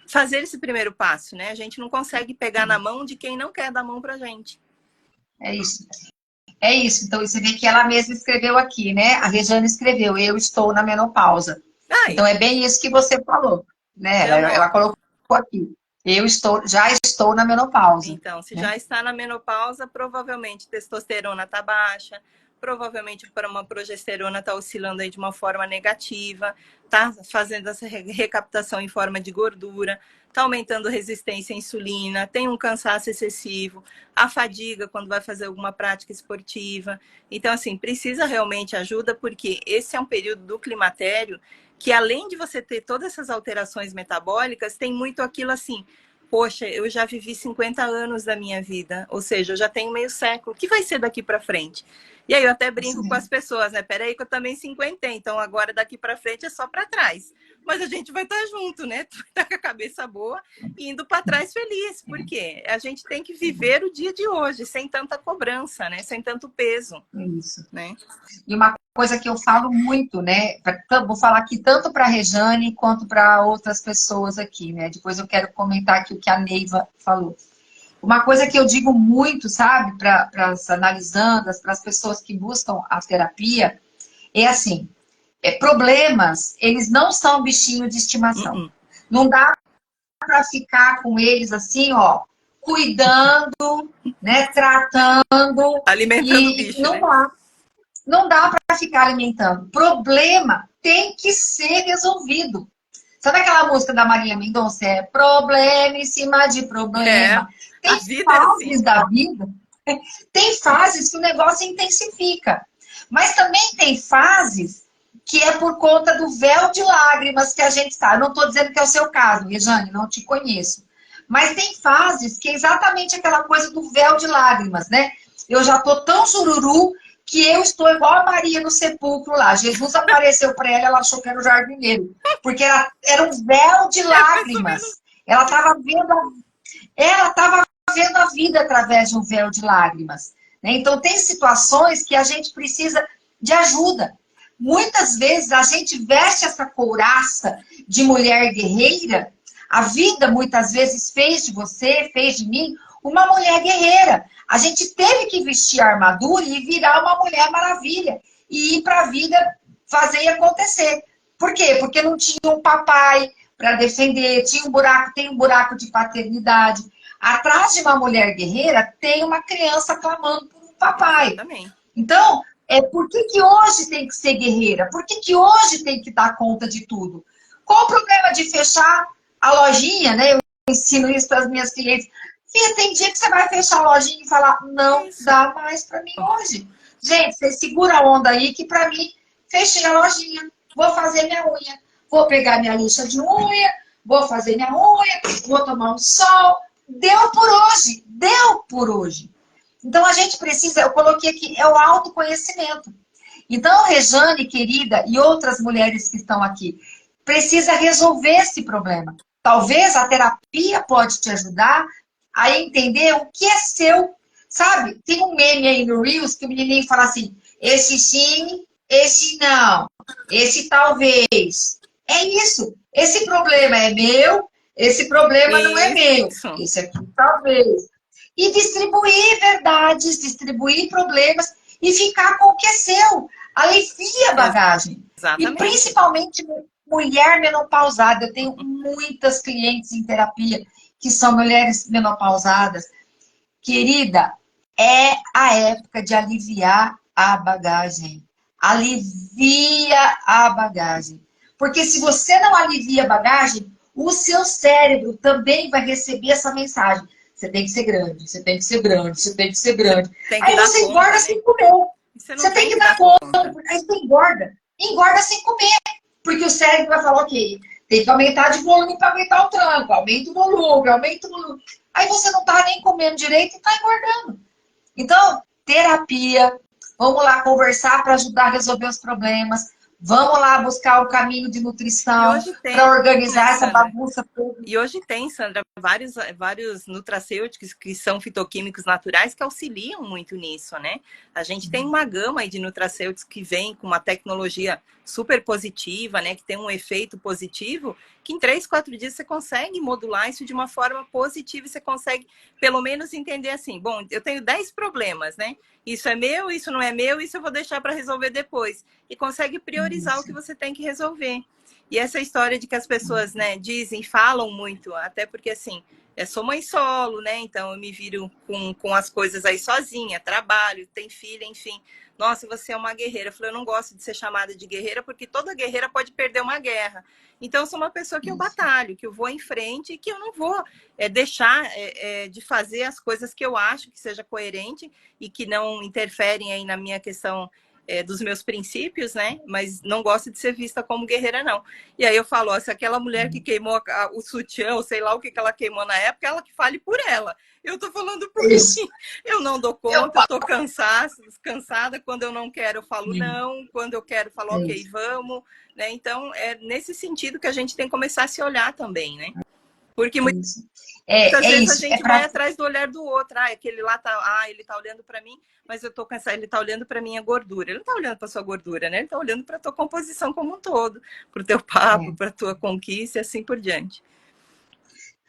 Speaker 2: fazer esse primeiro passo, né? A gente não consegue pegar na mão de quem não quer dar mão pra gente.
Speaker 3: É isso. É isso. Então, você vê que ela mesma escreveu aqui, né? A Rejane escreveu, eu estou na menopausa.
Speaker 2: Ai,
Speaker 3: Então, é bem isso que você falou, né? Ela colocou aqui, já estou na menopausa.
Speaker 2: então, se
Speaker 3: Né?
Speaker 2: já está na menopausa, provavelmente testosterona está baixa, provavelmente para uma progesterona está oscilando aí de uma forma negativa, está fazendo essa recaptação em forma de gordura, está aumentando a resistência à insulina, tem um cansaço excessivo, a fadiga quando vai fazer alguma prática esportiva. Então, assim, precisa realmente ajuda, porque esse é um período do climatério que, além de você ter todas essas alterações metabólicas, tem muito aquilo assim, poxa, eu já vivi 50 anos da minha vida, ou seja, eu já tenho meio século, o que vai ser daqui para frente? E aí eu até brinco com as pessoas, né? Peraí que eu também 50, então agora daqui para frente é só para trás. Mas a gente vai estar junto, né? Tu vai estar com a cabeça boa e indo para trás feliz. Por quê? A gente tem que viver o dia de hoje, sem tanta cobrança, né? Sem tanto peso.
Speaker 3: É isso.
Speaker 2: Né?
Speaker 3: E uma coisa que eu falo muito, né? Vou falar aqui tanto para a Rejane quanto para outras pessoas aqui, né? Depois eu quero comentar aqui o que a Neiva falou. Uma coisa que eu digo muito, sabe, para as analisandas, para as pessoas que buscam a terapia, é assim, problemas, eles não são bichinho de estimação. Não dá para ficar com eles assim, ó, cuidando, né, tratando.
Speaker 2: Alimentando o bicho,
Speaker 3: não
Speaker 2: né?
Speaker 3: dá. Não dá para ficar alimentando. Problema tem que ser resolvido. Sabe aquela música da Marília Mendonça? É problema em cima de problema. Tem fases da vida. Tem fases que o negócio intensifica. Mas também tem fases que é por conta do véu de lágrimas que a gente está. Eu não estou dizendo que é o seu caso, Rejane, não te conheço. Mas tem fases que é exatamente aquela coisa do véu de lágrimas, né? Eu já estou tão sururu que eu estou igual a Maria no sepulcro lá. Jesus apareceu para ela achou que era o jardineiro. Porque era um véu de lágrimas. Ela estava vendo a vida através de um véu de lágrimas. Né? Então, tem situações que a gente precisa de ajuda. Muitas vezes a gente veste essa couraça de mulher guerreira. A vida, muitas vezes, fez de você, fez de mim, uma mulher guerreira. A gente teve que vestir a armadura e virar uma mulher maravilha. E ir para a vida fazer e acontecer. Por quê? Porque não tinha um papai para defender, tinha um buraco, tem um buraco de paternidade. Atrás de uma mulher guerreira tem uma criança clamando por um papai.
Speaker 2: Exatamente.
Speaker 3: Então, por que que hoje tem que ser guerreira? Por que que hoje tem que dar conta de tudo? Qual o problema de fechar a lojinha, né? Eu ensino isso para as minhas clientes. Fia, tem dia que você vai fechar a lojinha e falar, não dá mais para mim hoje. Gente, você segura a onda aí que para mim, fechei a lojinha, vou fazer minha unha, vou pegar minha lixa de unha, vou fazer minha unha, vou tomar um sol. Deu por hoje, deu por hoje. Então a gente precisa, eu coloquei aqui, é o autoconhecimento. Então, Rejane, querida, e outras mulheres que estão aqui, precisa resolver esse problema. Talvez a terapia pode te ajudar a entender o que é seu. Sabe, tem um meme aí no Reels que o menininho fala assim, esse sim, esse não, esse talvez. É isso, esse problema é meu, esse problema não é meu, esse aqui talvez. E distribuir verdades, distribuir problemas e ficar com o que é seu. Alivia a bagagem.
Speaker 2: Exatamente.
Speaker 3: E principalmente mulher menopausada. Eu tenho muitas clientes em terapia que são mulheres menopausadas. Querida, é a época de aliviar a bagagem. Alivia a bagagem. Porque se você não alivia a bagagem, o seu cérebro também vai receber essa mensagem. Você tem que ser grande, você tem que ser grande, você tem que ser grande. Aí você engorda sem comer. Você tem que dar conta. Aí você engorda. Engorda sem comer. Porque o cérebro vai falar, ok, tem que aumentar de volume para aumentar o tranco. Aumenta o volume, aumenta o volume. Aí você não tá nem comendo direito e tá engordando. Então, terapia. Vamos lá conversar para ajudar a resolver os problemas. Vamos lá buscar o caminho de nutrição para organizar essa bagunça toda.
Speaker 2: E hoje tem, Sandra, vários nutracêuticos que são fitoquímicos naturais que auxiliam muito nisso, né? A gente tem uma gama aí de nutracêuticos que vem com uma tecnologia super positiva, né? Que tem um efeito positivo, que em 3, 4 dias você consegue modular isso de uma forma positiva e você consegue, pelo menos, entender assim, bom, eu tenho 10 problemas, né? Isso é meu, isso não é meu, isso eu vou deixar para resolver depois. E consegue priorizar o que você tem que resolver. E essa história de que as pessoas, né, dizem, falam muito, até porque, assim, eu sou mãe solo, né, então eu me viro com as coisas aí sozinha, trabalho, tem filha, enfim. Nossa, você é uma guerreira. Eu falei, eu não gosto de ser chamada de guerreira, porque toda guerreira pode perder uma guerra. Então, eu sou uma pessoa que eu batalho, que eu vou em frente e que eu não vou deixar de fazer as coisas que eu acho que seja coerente e que não interferem aí na minha questão dos meus princípios, né? Mas não gosto de ser vista como guerreira, não. E aí eu falo, ó, se aquela mulher que queimou o sutiã, ou sei lá o que ela queimou na época, ela que fale por ela. Eu tô falando por mim. Eu não dou conta, eu tô cansada. Quando eu não quero, eu falo não. Quando eu quero, eu falo ok, vamos. Né? Então, é nesse sentido que a gente tem que começar a se olhar também, né? Porque muitas vezes a gente vai atrás do olhar do outro. Ah, aquele lá tá, ele tá olhando para mim, mas eu tô cansada, ele tá olhando para minha gordura. Ele não tá olhando para sua gordura, né? Ele tá olhando para tua composição como um todo, pro teu papo, para tua conquista e assim por diante.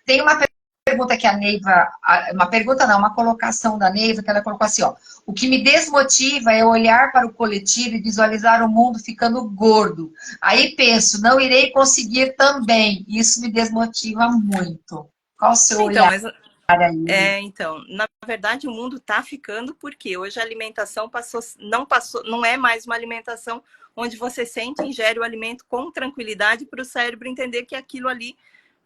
Speaker 3: Tem uma pergunta que a Neiva, uma pergunta não, uma colocação da Neiva, que ela colocou assim, ó, o que me desmotiva é olhar para o coletivo e visualizar o mundo ficando gordo. Aí penso, não irei conseguir também. Isso me desmotiva muito. Qual o seu olhar aí?
Speaker 2: Então, na verdade, o mundo está ficando porque hoje a alimentação não é mais uma alimentação onde você sente e ingere o alimento com tranquilidade para o cérebro entender que aquilo ali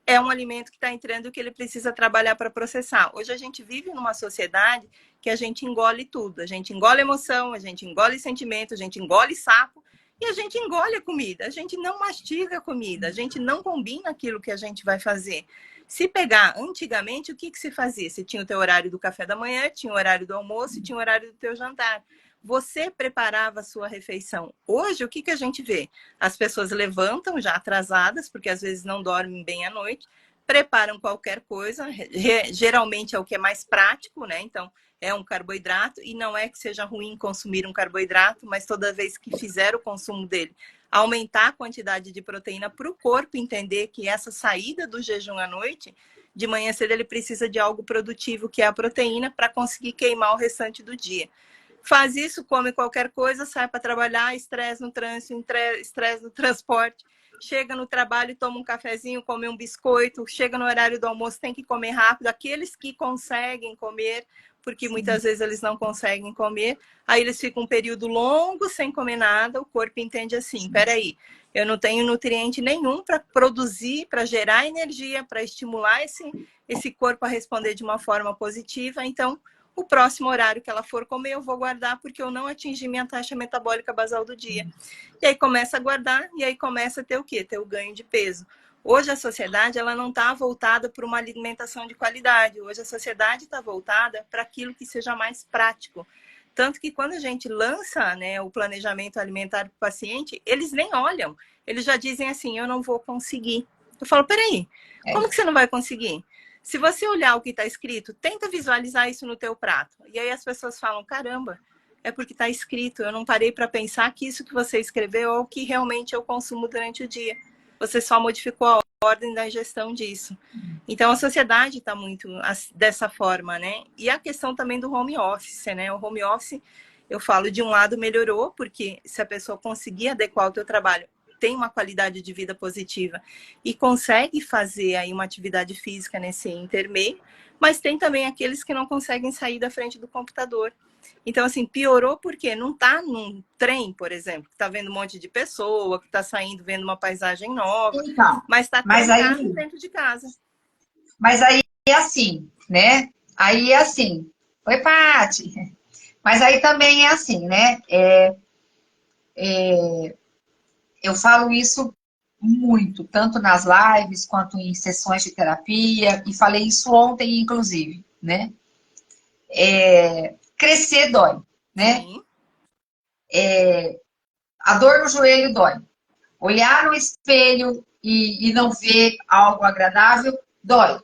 Speaker 2: é um alimento que está entrando e que ele precisa trabalhar para processar. Hoje a gente vive numa sociedade que a gente engole tudo. A gente engole emoção, a gente engole sentimento, a gente engole sapo e a gente engole a comida. A gente não mastiga a comida, a gente não combina aquilo que a gente vai fazer. Se pegar antigamente, o que se fazia? Você tinha o teu horário do café da manhã, tinha o horário do almoço e tinha o horário do teu jantar. Você preparava a sua refeição. Hoje, o que a gente vê? As pessoas levantam já atrasadas, porque às vezes não dormem bem à noite, preparam qualquer coisa, geralmente é o que é mais prático, né? Então, é um carboidrato, e não é que seja ruim consumir um carboidrato, mas toda vez que fizer o consumo dele, aumentar a quantidade de proteína para o corpo entender que essa saída do jejum à noite, de manhã cedo ele precisa de algo produtivo, que é a proteína, para conseguir queimar o restante do dia. Faz isso, come qualquer coisa, sai para trabalhar, estresse no trânsito, estresse no transporte. Chega no trabalho, toma um cafezinho, come um biscoito. Chega no horário do almoço, tem que comer rápido. Aqueles que conseguem comer, porque muitas vezes eles não conseguem comer, aí eles ficam um período longo sem comer nada, o corpo entende assim, peraí, eu não tenho nutriente nenhum para produzir, para gerar energia, para estimular esse corpo a responder de uma forma positiva, então o próximo horário que ela for comer, eu vou guardar porque eu não atingi minha taxa metabólica basal do dia. E aí começa a guardar, e aí começa a ter o quê? Ter o ganho de peso. Hoje a sociedade ela não está voltada para uma alimentação de qualidade. Hoje a sociedade está voltada para aquilo que seja mais prático. Tanto que quando a gente lança, né, o planejamento alimentar para o paciente, eles nem olham. Eles já dizem assim, eu não vou conseguir. Eu falo, peraí, como que você não vai conseguir? Se você olhar o que está escrito, tenta visualizar isso no teu prato. E aí as pessoas falam, caramba, é porque está escrito. Eu não parei para pensar que isso que você escreveu é o que realmente eu consumo durante o dia. Você só modificou a ordem da ingestão disso. Então, a sociedade está muito dessa forma, né? E a questão também do home office, né? O home office, eu falo, de um lado melhorou, porque se a pessoa conseguir adequar o teu trabalho, tem uma qualidade de vida positiva e consegue fazer aí uma atividade física nesse intermeio, mas tem também aqueles que não conseguem sair da frente do computador. Então, assim, piorou porque não está num trem, por exemplo, que está vendo um monte de pessoa, que está saindo, vendo uma paisagem nova,
Speaker 3: Então,
Speaker 2: mas está
Speaker 3: mas
Speaker 2: trancado
Speaker 3: aí,
Speaker 2: dentro de casa.
Speaker 3: mas aí é assim, né? Aí é assim. Oi, Paty. Mas aí também é assim, né? Eu falo isso muito, tanto nas lives quanto em sessões de terapia, e falei isso ontem, inclusive, né? Crescer dói, né?
Speaker 2: Sim,
Speaker 3: A dor no joelho dói. Olhar no espelho e não ver algo agradável, dói,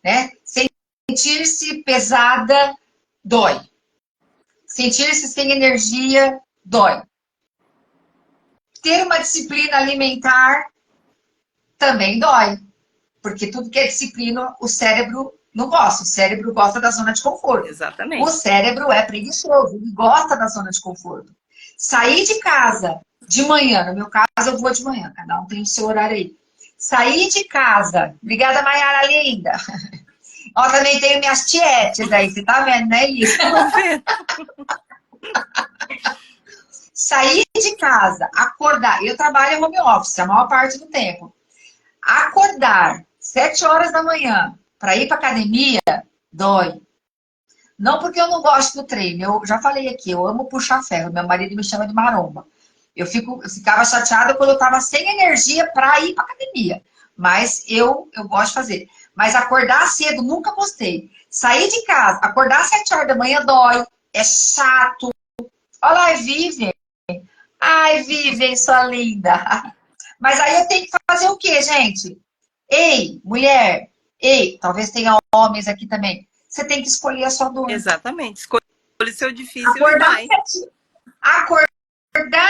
Speaker 3: né? Sentir-se pesada, dói. Sentir-se sem energia, dói. Ter uma disciplina alimentar também dói. Porque tudo que é disciplina, o cérebro não gosta. O cérebro gosta da zona de conforto. O
Speaker 2: exatamente.
Speaker 3: cérebro é preguiçoso, ele gosta da zona de conforto. Sair de casa de manhã, no meu caso eu vou de manhã, cada um tem o seu horário aí. Sair de casa, obrigada Mayara linda. Ó, também tenho minhas tietes aí, você tá vendo, né, Elisa?
Speaker 2: Tô vendo.
Speaker 3: Sair de casa, acordar, eu trabalho em home office a maior parte do tempo. Acordar 7 horas da manhã para ir para academia, dói. Não porque eu não gosto do treino, eu já falei aqui, eu amo puxar ferro, meu marido me chama de maromba. Eu ficava chateada quando eu estava sem energia para ir para academia, mas eu gosto de fazer. Mas acordar cedo, nunca gostei. Sair de casa, acordar às 7 horas da manhã dói, é chato. Olha lá, Vivian. Ai, Vivian, sua linda. Mas aí eu tenho que fazer o quê, gente? Ei, mulher, ei, talvez tenha homens aqui também. Você tem que escolher a sua dor.
Speaker 2: Exatamente. Escolha o seu difícil e
Speaker 3: Acordar
Speaker 2: vai.
Speaker 3: acordar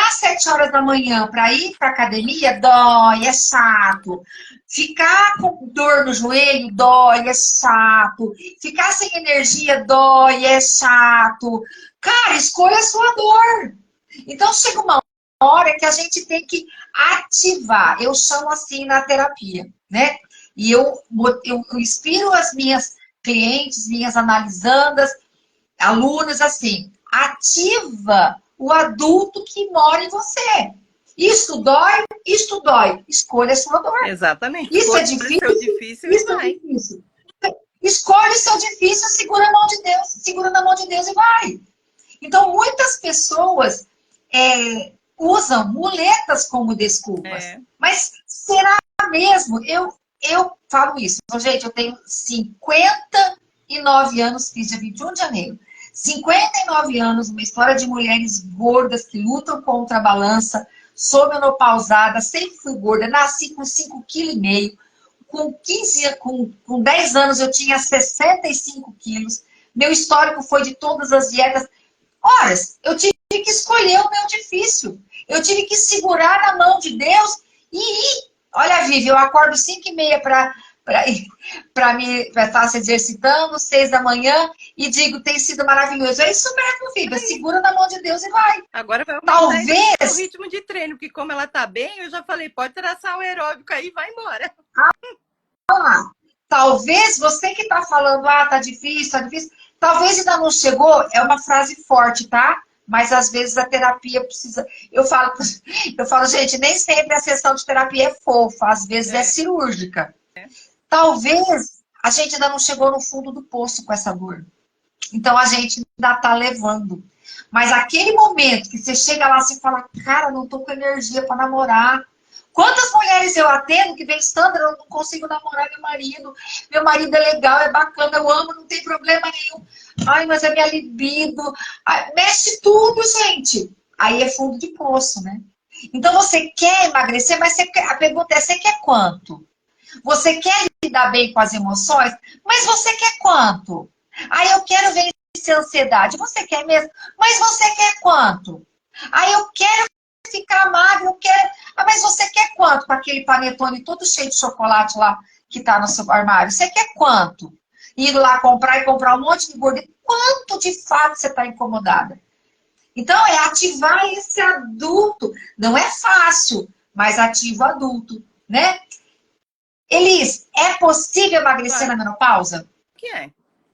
Speaker 3: às 7 horas da manhã para ir para academia, dói, é chato. Ficar com dor no joelho, dói, é chato. Ficar sem energia, dói, é chato. Cara, escolha a sua dor. Então chega uma hora que a gente tem que ativar. Eu chamo assim na terapia, né? E eu inspiro as minhas clientes, minhas analisandas, alunos assim, ativa o adulto que mora em você. Isto dói, isto dói. Escolha a sua dor.
Speaker 2: Exatamente.
Speaker 3: Isso é
Speaker 2: Escolha o seu
Speaker 3: difícil,
Speaker 2: difícil e
Speaker 3: isso é
Speaker 2: vai.
Speaker 3: difícil. Escolhe o seu difícil, segura a mão de Deus, segura na mão de Deus e vai. Então, muitas pessoas usam muletas como desculpas. Mas será mesmo? Eu falo isso. Então, gente, eu tenho 59 anos, fiz dia 21 de janeiro. 59 anos, uma história de mulheres gordas que lutam contra a balança. Sou menopausada, sempre fui gorda, nasci com 5,5 kg. Com 10 anos eu tinha 65 quilos. Meu histórico foi de todas as dietas. Ora, eu tive que escolher o meu difícil. Eu tive que segurar na mão de Deus e ir. Olha, Vivi, eu acordo 5h30 para estar se exercitando, 6 da manhã, e digo, tem sido maravilhoso. É isso mesmo, filha. Segura na mão de Deus e vai.
Speaker 2: Agora vai aumentar
Speaker 3: Talvez.
Speaker 2: o ritmo de treino, porque como ela tá bem, eu já falei, pode traçar o aeróbico aí e vai embora.
Speaker 3: Talvez você que está falando, tá difícil, tá difícil. Talvez ainda não chegou, é uma frase forte, tá? Mas às vezes a terapia precisa. Eu falo, gente, nem sempre a sessão de terapia é fofa, às vezes é cirúrgica. Talvez a gente ainda não chegou no fundo do poço com essa dor. Então a gente ainda está levando. Mas aquele momento que você chega lá e fala, cara, não tô com energia para namorar. Quantas mulheres eu atendo que vem, Sandra, eu não consigo namorar meu marido. Meu marido é legal, é bacana, eu amo, não tem problema nenhum. Ai, mas é minha libido. Ai, mexe tudo, gente. Aí é fundo de poço, né? Então você quer emagrecer, mas a pergunta é, você quer quanto? Você quer lidar bem com as emoções, mas você quer quanto? Aí eu quero vencer a ansiedade. Você quer mesmo? Mas você quer quanto? Aí eu quero ficar magro, eu quero... mas você quer quanto com aquele panetone todo cheio de chocolate lá que tá no seu armário? Você quer quanto? Indo lá comprar um monte de gordura. Quanto de fato você está incomodada? Então é ativar esse adulto. Não é fácil, mas ativa o adulto, né? Elis, é possível emagrecer na menopausa?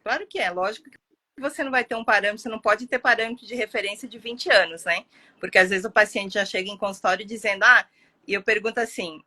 Speaker 2: Claro que é. Lógico que você não vai ter um parâmetro, você não pode ter parâmetro de referência de 20 anos, né? Porque às vezes o paciente já chega em consultório dizendo, e eu pergunto assim,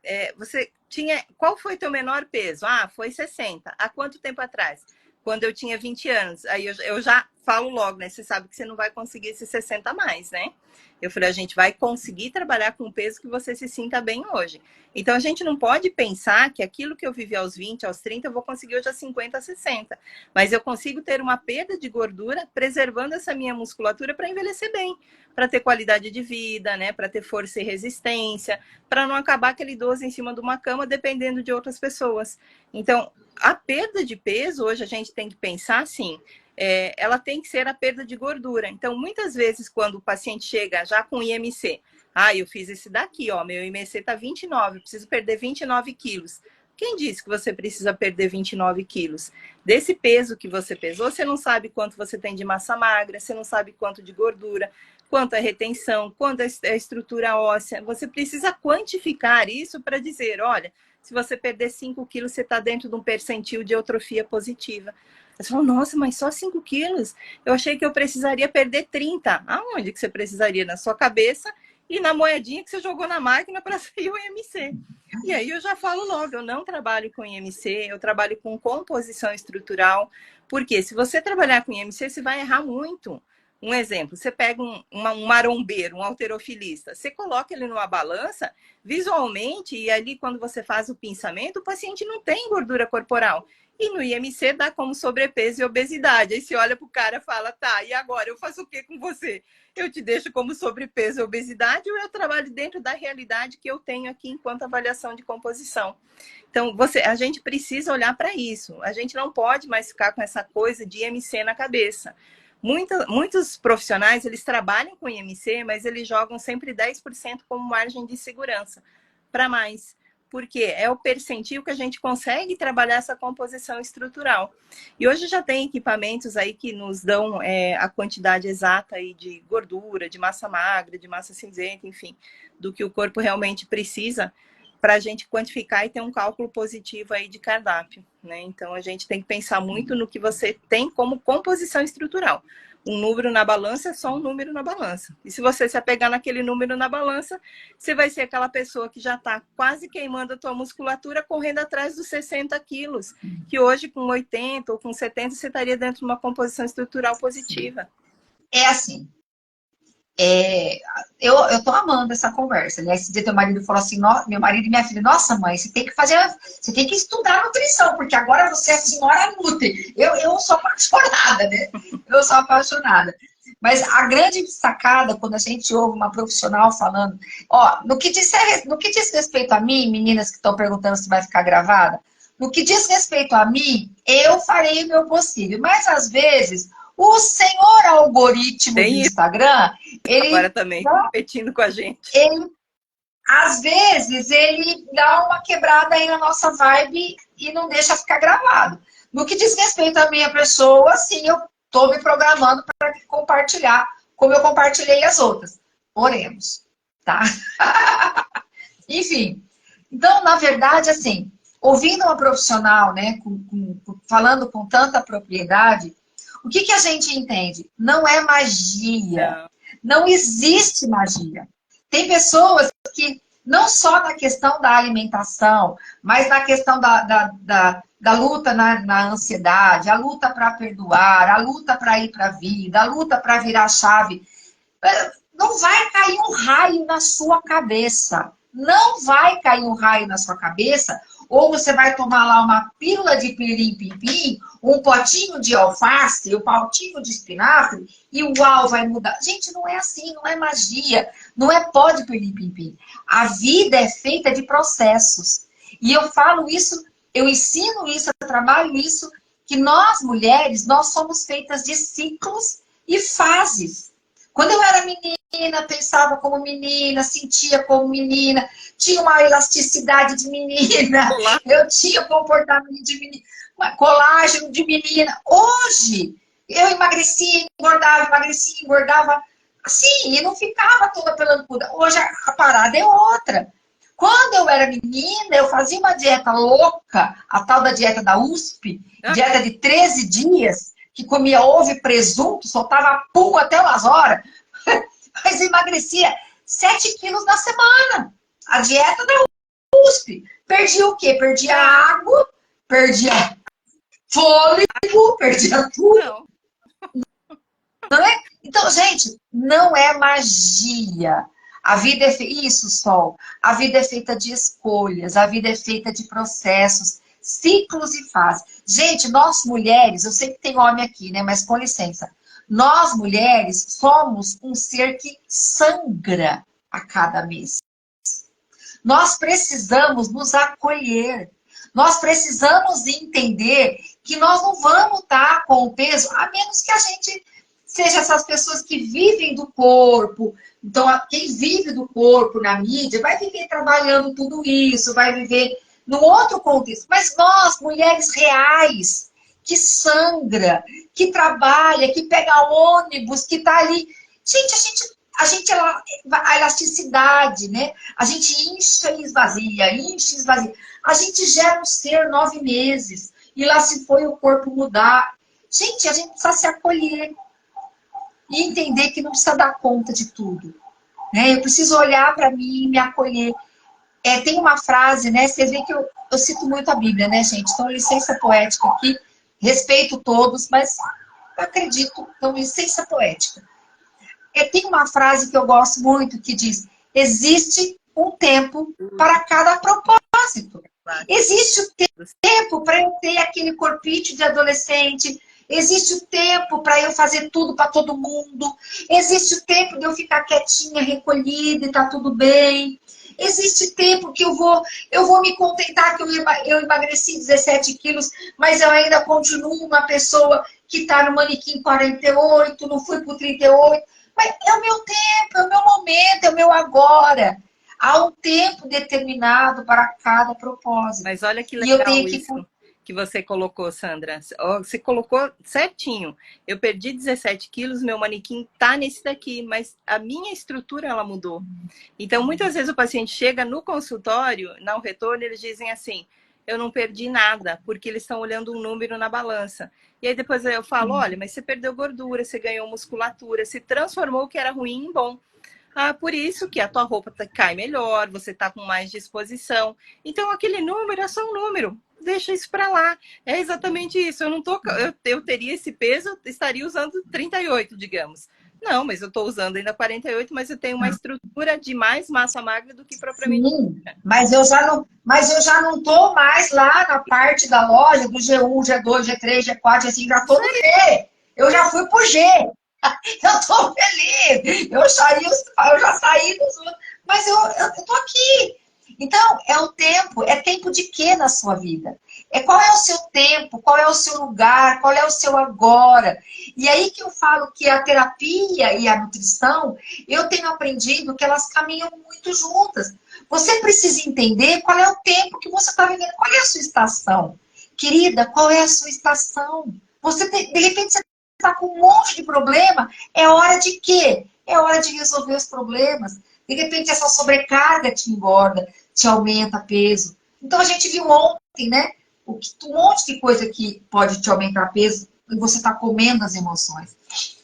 Speaker 2: qual foi teu menor peso? Foi 60. Há quanto tempo atrás? Quando eu tinha 20 anos. Aí eu já falo logo, né? Você sabe que você não vai conseguir esses 60 mais, né? Eu falei, a gente vai conseguir trabalhar com o peso que você se sinta bem hoje. Então, a gente não pode pensar que aquilo que eu vivi aos 20, aos 30, eu vou conseguir hoje aos 50, 60. Mas eu consigo ter uma perda de gordura preservando essa minha musculatura para envelhecer bem, para ter qualidade de vida, né? Para ter força e resistência, para não acabar aquele idoso em cima de uma cama dependendo de outras pessoas. Então, a perda de peso, hoje a gente tem que pensar assim, ela tem que ser a perda de gordura. Então, muitas vezes, quando o paciente chega já com IMC, eu fiz esse daqui, meu IMC tá 29, preciso perder 29 quilos. Quem disse que você precisa perder 29 quilos? Desse peso que você pesou, você não sabe quanto você tem de massa magra, você não sabe quanto de gordura, quanto é retenção, quanto é estrutura óssea. Você precisa quantificar isso para dizer, olha, se você perder 5 quilos, você está dentro de um percentil de eutrofia positiva. Você fala, nossa, mas só 5 quilos? Eu achei que eu precisaria perder 30. Aonde que você precisaria? Na sua cabeça e na moedinha que você jogou na máquina para sair o IMC. E aí eu já falo logo, eu não trabalho com IMC, eu trabalho com composição estrutural, porque se você trabalhar com IMC, você vai errar muito. Um exemplo, você pega um marombeiro, um halterofilista, você coloca ele numa balança, visualmente, e ali quando você faz o pinçamento, o paciente não tem gordura corporal. E no IMC dá como sobrepeso e obesidade. Aí você olha pro cara e fala, tá, e agora eu faço o que com você? Eu te deixo como sobrepeso e obesidade ou eu trabalho dentro da realidade que eu tenho aqui enquanto avaliação de composição? Então, a gente precisa olhar para isso. A gente não pode mais ficar com essa coisa de IMC na cabeça. Muitos profissionais, eles trabalham com IMC, mas eles jogam sempre 10% como margem de segurança para mais. Porque é o percentil que a gente consegue trabalhar essa composição estrutural. E hoje já tem equipamentos aí que nos dão a quantidade exata aí de gordura, de massa magra, de massa cinzenta, enfim, do que o corpo realmente precisa para a gente quantificar e ter um cálculo positivo aí de cardápio, né? Então, a gente tem que pensar muito no que você tem como composição estrutural. Um número na balança é só um número na balança. E se você se apegar naquele número na balança, você vai ser aquela pessoa que já está quase queimando a tua musculatura, correndo atrás dos 60 quilos, que hoje com 80 ou com 70 você estaria dentro de uma estrutural positiva.
Speaker 3: É assim, eu tô amando essa conversa, né? Esse dia teu marido falou assim, meu marido e minha filha, nossa mãe, você tem que estudar nutrição, porque agora você é a senhora nutri. Eu sou apaixonada, né? Eu sou apaixonada. Mas a grande sacada, quando a gente ouve uma profissional falando, no que diz respeito a mim, meninas que estão perguntando se vai ficar gravada, no que diz respeito a mim, eu farei o meu possível. Mas às vezes, o senhor algoritmo do Instagram, ele...
Speaker 2: Agora também, competindo com a gente.
Speaker 3: às vezes ele dá uma quebrada aí na nossa vibe e não deixa ficar gravado. No que diz respeito à minha pessoa, sim, eu estou me programando para compartilhar, como eu compartilhei as outras. Oremos, tá? Enfim, então, na verdade, assim, ouvindo uma profissional, né, falando com tanta propriedade, o que a gente entende? Não é magia. Não existe magia. Tem pessoas que, não só na questão da alimentação, mas na questão da luta na ansiedade, a luta para perdoar, a luta para ir para a vida, a luta para virar a chave. Não vai cair um raio na sua cabeça. Não vai cair um raio na sua cabeça, ou você vai tomar lá uma pílula de pirim-pim-pim, um potinho de alface, um potinho de espinafre, e uau, vai mudar. Gente, não é assim, não é magia, não é pó de pirim-pim-pim. A vida é feita de processos. E eu falo isso, eu ensino isso, eu trabalho isso, que nós, mulheres, nós somos feitas de ciclos e fases. Quando eu era menina, pensava como menina, sentia como menina, tinha uma elasticidade de menina, eu tinha comportamento de menina, colágeno de menina. Hoje, eu emagrecia, engordava, assim, e não ficava toda pelancuda. Hoje a parada é outra. Quando eu era menina, eu fazia uma dieta louca, a tal da dieta da USP, dieta de 13 dias, que comia ovo e presunto, soltava pum até umas horas, mas emagrecia 7 quilos na semana. A dieta da USP. Perdia o quê? Perdia água, perdia fôlego, perdia tudo. Não é? Então, gente, não é magia. A vida é feita... Isso, Sol. A vida é feita de escolhas, a vida é feita de processos, ciclos e fases. Gente, nós mulheres, eu sei que tem homem aqui, né? Mas com licença. Nós mulheres somos um ser que sangra a cada mês. Nós precisamos nos acolher. Nós precisamos entender que nós não vamos estar com o peso, a menos que a gente seja essas pessoas que vivem do corpo. Então, quem vive do corpo na mídia vai viver trabalhando tudo isso, vai viver num outro contexto. Mas nós, mulheres reais, que sangra, que trabalha, que pega ônibus, que tá ali. Gente, a elasticidade, né? A gente incha e esvazia, incha e esvazia. A gente gera um ser 9 meses. E lá se foi o corpo mudar. Gente, a gente precisa se acolher. E entender que não precisa dar conta de tudo. Né? Eu preciso olhar para mim e me acolher. Tem uma frase, né? Vocês veem que eu cito muito a Bíblia, né, gente? Então, licença poética aqui. Respeito todos, mas eu acredito. Então, licença poética. Tem uma frase que eu gosto muito que diz: existe um tempo para cada propósito. Existe o tempo para eu ter aquele corpite de adolescente. Existe o tempo para eu fazer tudo para todo mundo. Existe o tempo de eu ficar quietinha, recolhida e tá tudo bem. Existe tempo que eu vou me contentar que eu emagreci 17 quilos, mas eu ainda continuo uma pessoa que está no manequim 48, não fui para o 38. Mas é o meu tempo, é o meu momento, é o meu agora. Há um tempo determinado para cada propósito.
Speaker 2: Mas olha que legal isso que você colocou, Sandra. Você colocou certinho. Eu perdi 17 quilos, meu manequim tá nesse daqui, mas a minha estrutura, ela mudou. Então, muitas vezes o paciente chega no consultório, no retorno, eles dizem assim: eu não perdi nada, porque eles estão olhando um número na balança. E aí depois eu falo: olha, mas você perdeu gordura, você ganhou musculatura, se transformou o que era ruim em bom. Por isso que a tua roupa cai melhor, você tá com mais disposição. Então, aquele número é só um número. Deixa isso para lá. É exatamente isso. Eu teria esse peso, eu estaria usando 38, digamos. Não, mas eu estou usando ainda 48, mas eu tenho uma estrutura de mais massa magra do que propriamente.
Speaker 3: Sim, mas eu já não tô mais lá na parte da loja do G1, G2, G3, G4, assim, já tô no G. Eu já fui pro G. Eu tô feliz. Eu já saí dos outros. Mas eu tô aqui. Então, é tempo de quê na sua vida? Qual é o seu tempo, qual é o seu lugar, qual é o seu agora? E aí que eu falo que a terapia e a nutrição, eu tenho aprendido que elas caminham muito juntas. Você precisa entender qual é o tempo que você está vivendo, qual é a sua estação. Querida, qual é a sua estação? De repente, você está com um monte de problema, é hora de quê? É hora de resolver os problemas. De repente, essa sobrecarga te engorda, te aumenta peso. Então, a gente viu ontem, né? Um monte de coisa que pode te aumentar peso e você está comendo as emoções.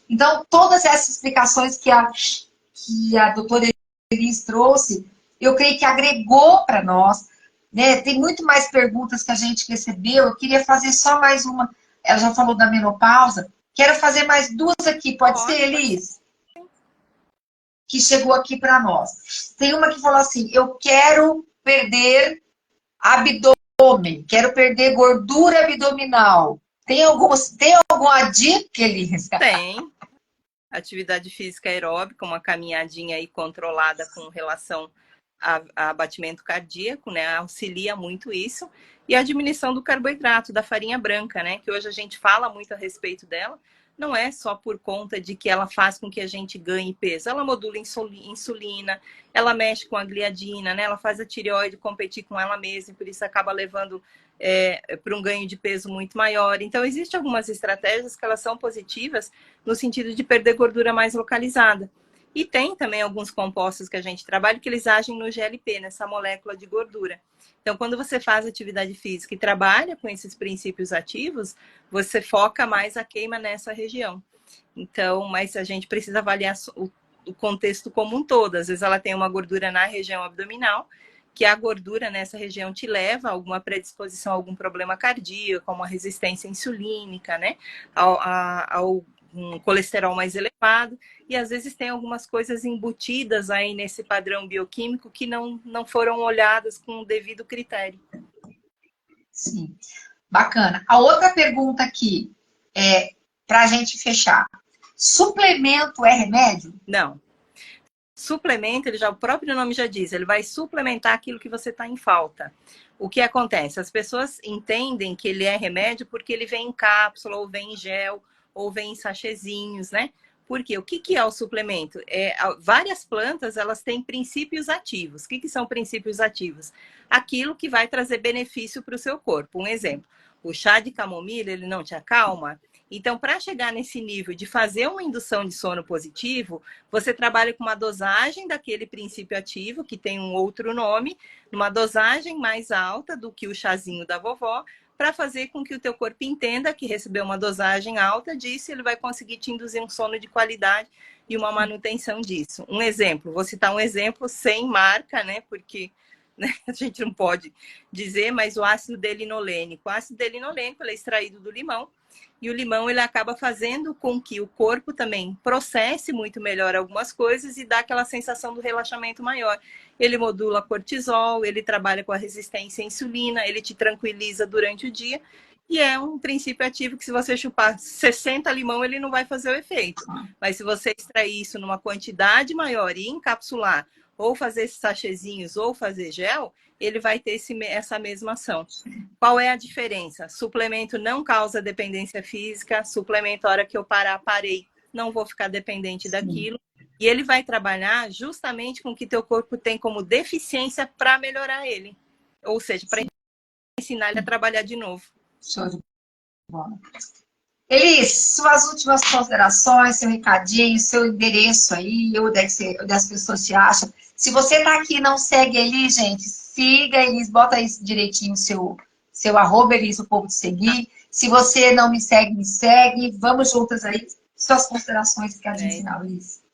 Speaker 3: Então, todas essas explicações que a doutora Elis trouxe, eu creio que agregou para nós, né? Tem muito mais perguntas que a gente recebeu. Eu queria fazer só mais uma. Ela já falou da menopausa. Quero fazer mais duas aqui. Pode ser, Elis? Que chegou aqui para nós. Tem uma que falou assim: eu quero perder abdômen, quero perder gordura abdominal. Tem alguma dica, Elis?
Speaker 2: Tem. Atividade física aeróbica, uma caminhadinha aí controlada com relação a batimento cardíaco, né? Auxilia muito isso. E a diminuição do carboidrato, da farinha branca, né? Que hoje a gente fala muito a respeito dela. Não é só por conta de que ela faz com que a gente ganhe peso. Ela modula insulina, ela mexe com a gliadina, né? Ela faz a tireoide competir com ela mesma, e por isso acaba levando para um ganho de peso muito maior. Então, existem algumas estratégias que elas são positivas no sentido de perder gordura mais localizada. E tem também alguns compostos que a gente trabalha que eles agem no GLP, nessa molécula de gordura. Então, quando você faz atividade física e trabalha com esses princípios ativos, você foca mais a queima nessa região. Então, mas a gente precisa avaliar o contexto como um todo. Às vezes ela tem uma gordura na região abdominal, que a gordura nessa região te leva a alguma predisposição a algum problema cardíaco, como a resistência insulínica, né? Ao um colesterol mais elevado, e às vezes tem algumas coisas embutidas aí nesse padrão bioquímico que não foram olhadas com o devido critério.
Speaker 3: Sim, bacana. A outra pergunta aqui é para a gente fechar. Suplemento é remédio?
Speaker 2: Não. Suplemento, o próprio nome já diz, ele vai suplementar aquilo que você está em falta. O que acontece? As pessoas entendem que ele é remédio porque ele vem em cápsula, ou vem em gel, ou vem em sachêzinhos, né? Porque o que é o suplemento? Várias plantas, elas têm princípios ativos. O que são princípios ativos? Aquilo que vai trazer benefício para o seu corpo. Um exemplo, o chá de camomila, ele não te acalma? Então, para chegar nesse nível de fazer uma indução de sono positivo, você trabalha com uma dosagem daquele princípio ativo, que tem um outro nome, uma dosagem mais alta do que o chazinho da vovó, para fazer com que o teu corpo entenda que recebeu uma dosagem alta disso, ele vai conseguir te induzir um sono de qualidade e uma manutenção disso. Um exemplo, vou citar um exemplo sem marca, né? Porque né, a gente não pode dizer, mas o ácido delinolênico. O ácido delinolênico ele é extraído do limão, e o limão ele acaba fazendo com que o corpo também processe muito melhor algumas coisas e dá aquela sensação do relaxamento maior. Ele modula cortisol, ele trabalha com a resistência à insulina, ele te tranquiliza durante o dia. E é um princípio ativo que se você chupar 60 limão, ele não vai fazer o efeito. Mas se você extrair isso numa quantidade maior e encapsular, ou fazer esses sachêzinhos, ou fazer gel, ele vai ter essa mesma ação. Qual é a diferença? Suplemento não causa dependência física, suplemento, a hora que eu parar, parei, não vou ficar dependente daquilo. E ele vai trabalhar justamente com o que teu corpo tem como deficiência para melhorar ele. Ou seja, para ensinar ele a trabalhar de novo.
Speaker 3: Show de bola. Elis, suas últimas considerações, seu recadinho, seu endereço aí, onde as pessoas te acham. Se você tá aqui e não segue a Elis, gente, siga a Elis, bota aí direitinho seu arroba, Elis, o povo te seguir. Se você não me segue, vamos juntas aí. Suas considerações que a gente final, Elis.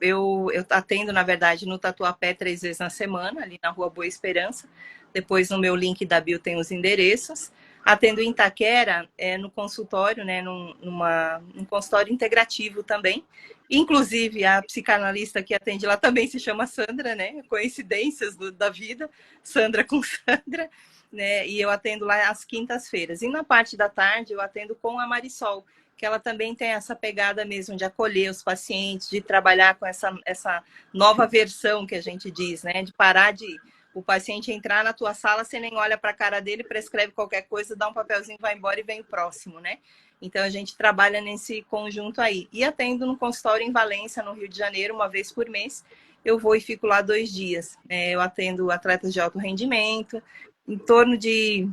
Speaker 2: Eu atendo, na verdade, no Tatuapé 3 vezes na semana, ali na Rua Boa Esperança. Depois, no meu link da bio tem os endereços. Atendo em Itaquera, no consultório, né, num consultório integrativo também. Inclusive, a psicanalista que atende lá também se chama Sandra, né? Coincidências da vida, Sandra com Sandra. Né? E eu atendo lá às quintas-feiras. E na parte da tarde, eu atendo com a Marisol, que ela também tem essa pegada mesmo de acolher os pacientes, de trabalhar com essa nova versão que a gente diz, né? De parar de o paciente entrar na tua sala, você nem olha para a cara dele, prescreve qualquer coisa, dá um papelzinho, vai embora e vem o próximo, né? Então, a gente trabalha nesse conjunto aí. E atendo no consultório em Valência, no Rio de Janeiro, uma vez por mês. eu vou e fico lá 2 dias. Eu atendo atletas de alto rendimento, em torno de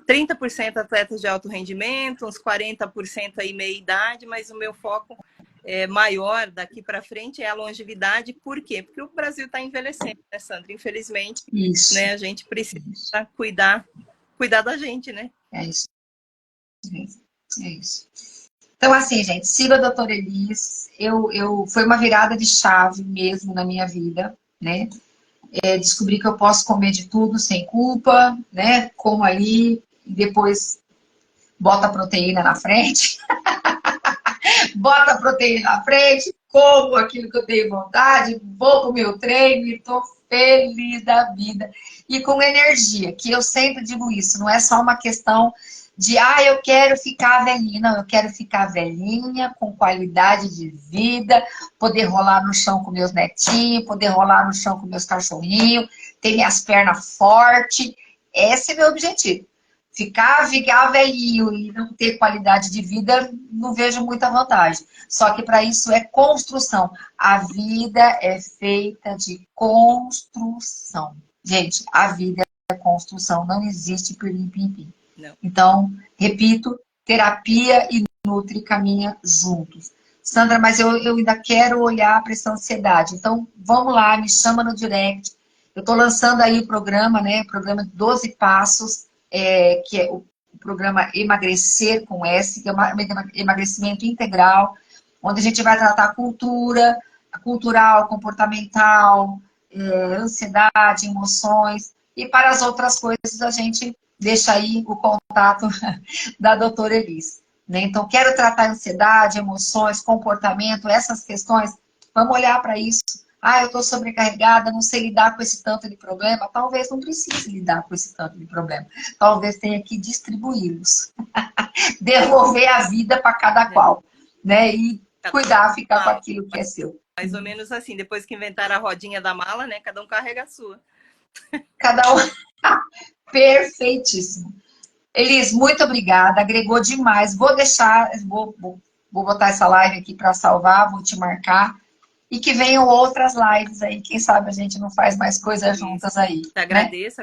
Speaker 2: 30% atletas de alto rendimento, uns 40% aí meia idade, mas o meu foco maior daqui para frente é a longevidade. Por quê? Porque o Brasil está envelhecendo, né, Sandra? Infelizmente,
Speaker 3: Isso.
Speaker 2: né, a gente precisa cuidar da gente, né?
Speaker 3: É isso. É isso. Então, assim, gente, siga a doutora Elis. Foi uma virada de chave mesmo na minha vida, né? Descobri que eu posso comer de tudo sem culpa, né? Como ali, e depois bota a proteína na frente. Bota a proteína na frente, como aquilo que eu tenho vontade, vou pro meu treino e tô feliz da vida. E com energia, que eu sempre digo isso, não é só uma questão de, eu quero ficar velhinha. Não, eu quero ficar velhinha, com qualidade de vida, poder rolar no chão com meus netinhos, poder rolar no chão com meus cachorrinhos, ter minhas pernas fortes. Esse é meu objetivo. Ficar velhinho e não ter qualidade de vida, não vejo muita vantagem. Só que para isso é construção. A vida é feita de construção. Gente, a vida é construção, não existe pirlim-pim-pim. Então, repito, terapia e Nutri caminha juntos. Sandra, mas eu ainda quero olhar para essa ansiedade. Então, vamos lá, me chama no direct. Eu estou lançando aí o programa, né? O programa 12 Passos, que é o programa Emagrecer com S, que é um emagrecimento integral, onde a gente vai tratar cultural, comportamental, ansiedade, emoções, e para as outras coisas a gente deixa aí o contato da doutora Elis. Né? Então, quero tratar ansiedade, emoções, comportamento, essas questões, vamos olhar para isso. Eu estou sobrecarregada, não sei lidar com esse tanto de problema. Talvez não precise lidar com esse tanto de problema. Talvez tenha que distribuí-los. Devolver a vida para cada qual. Né? E cuidar, ficar com aquilo que é seu.
Speaker 2: Mais ou menos assim, depois que inventaram a rodinha da mala, né? Cada um carrega a sua.
Speaker 3: Cada um. Perfeitíssimo. Elis, muito obrigada. Agregou demais. Vou botar essa live aqui para salvar, vou te marcar. E que venham outras lives aí. Quem sabe a gente não faz mais coisas juntas aí.
Speaker 2: Agradeço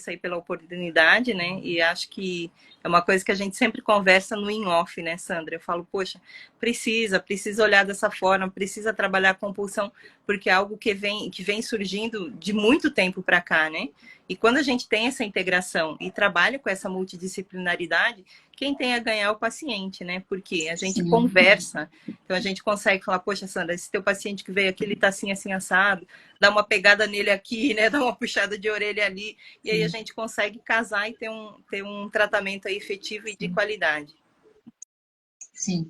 Speaker 2: aí pela oportunidade, né? E acho que é uma coisa que a gente sempre conversa no in-off, né, Sandra? Eu falo, poxa, precisa olhar dessa forma, precisa trabalhar a compulsão, porque é algo que vem surgindo de muito tempo para cá, né? E quando a gente tem essa integração e trabalha com essa multidisciplinaridade, quem tem a ganhar é o paciente, né? Porque a gente conversa, então a gente consegue falar, poxa, Sandra, esse teu paciente que veio aqui, ele tá assim, assim, assado, dá uma pegada nele aqui, né? Dá uma puxada de orelha ali, e aí a gente consegue casar e ter um tratamento aí efetivo e de qualidade.
Speaker 3: Sim.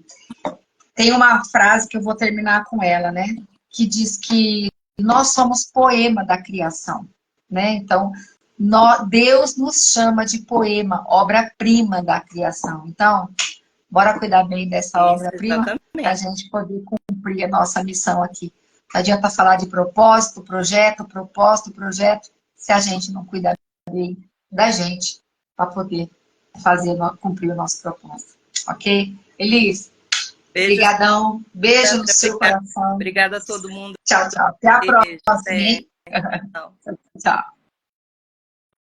Speaker 3: Tem uma frase que eu vou terminar com ela, né? Que diz que nós somos poema da criação, né? Então, Deus nos chama de poema, obra-prima da criação. Então, bora cuidar bem dessa obra-prima para a gente poder cumprir a nossa missão aqui. Não adianta falar de propósito, projeto, se a gente não cuidar bem da gente para poder cumprir o nosso propósito. Ok? Elis, obrigadão. Beijo no seu coração.
Speaker 2: Obrigada a todo mundo.
Speaker 3: Tchau, tchau. Até a próxima.
Speaker 2: Tchau.
Speaker 3: Tchau.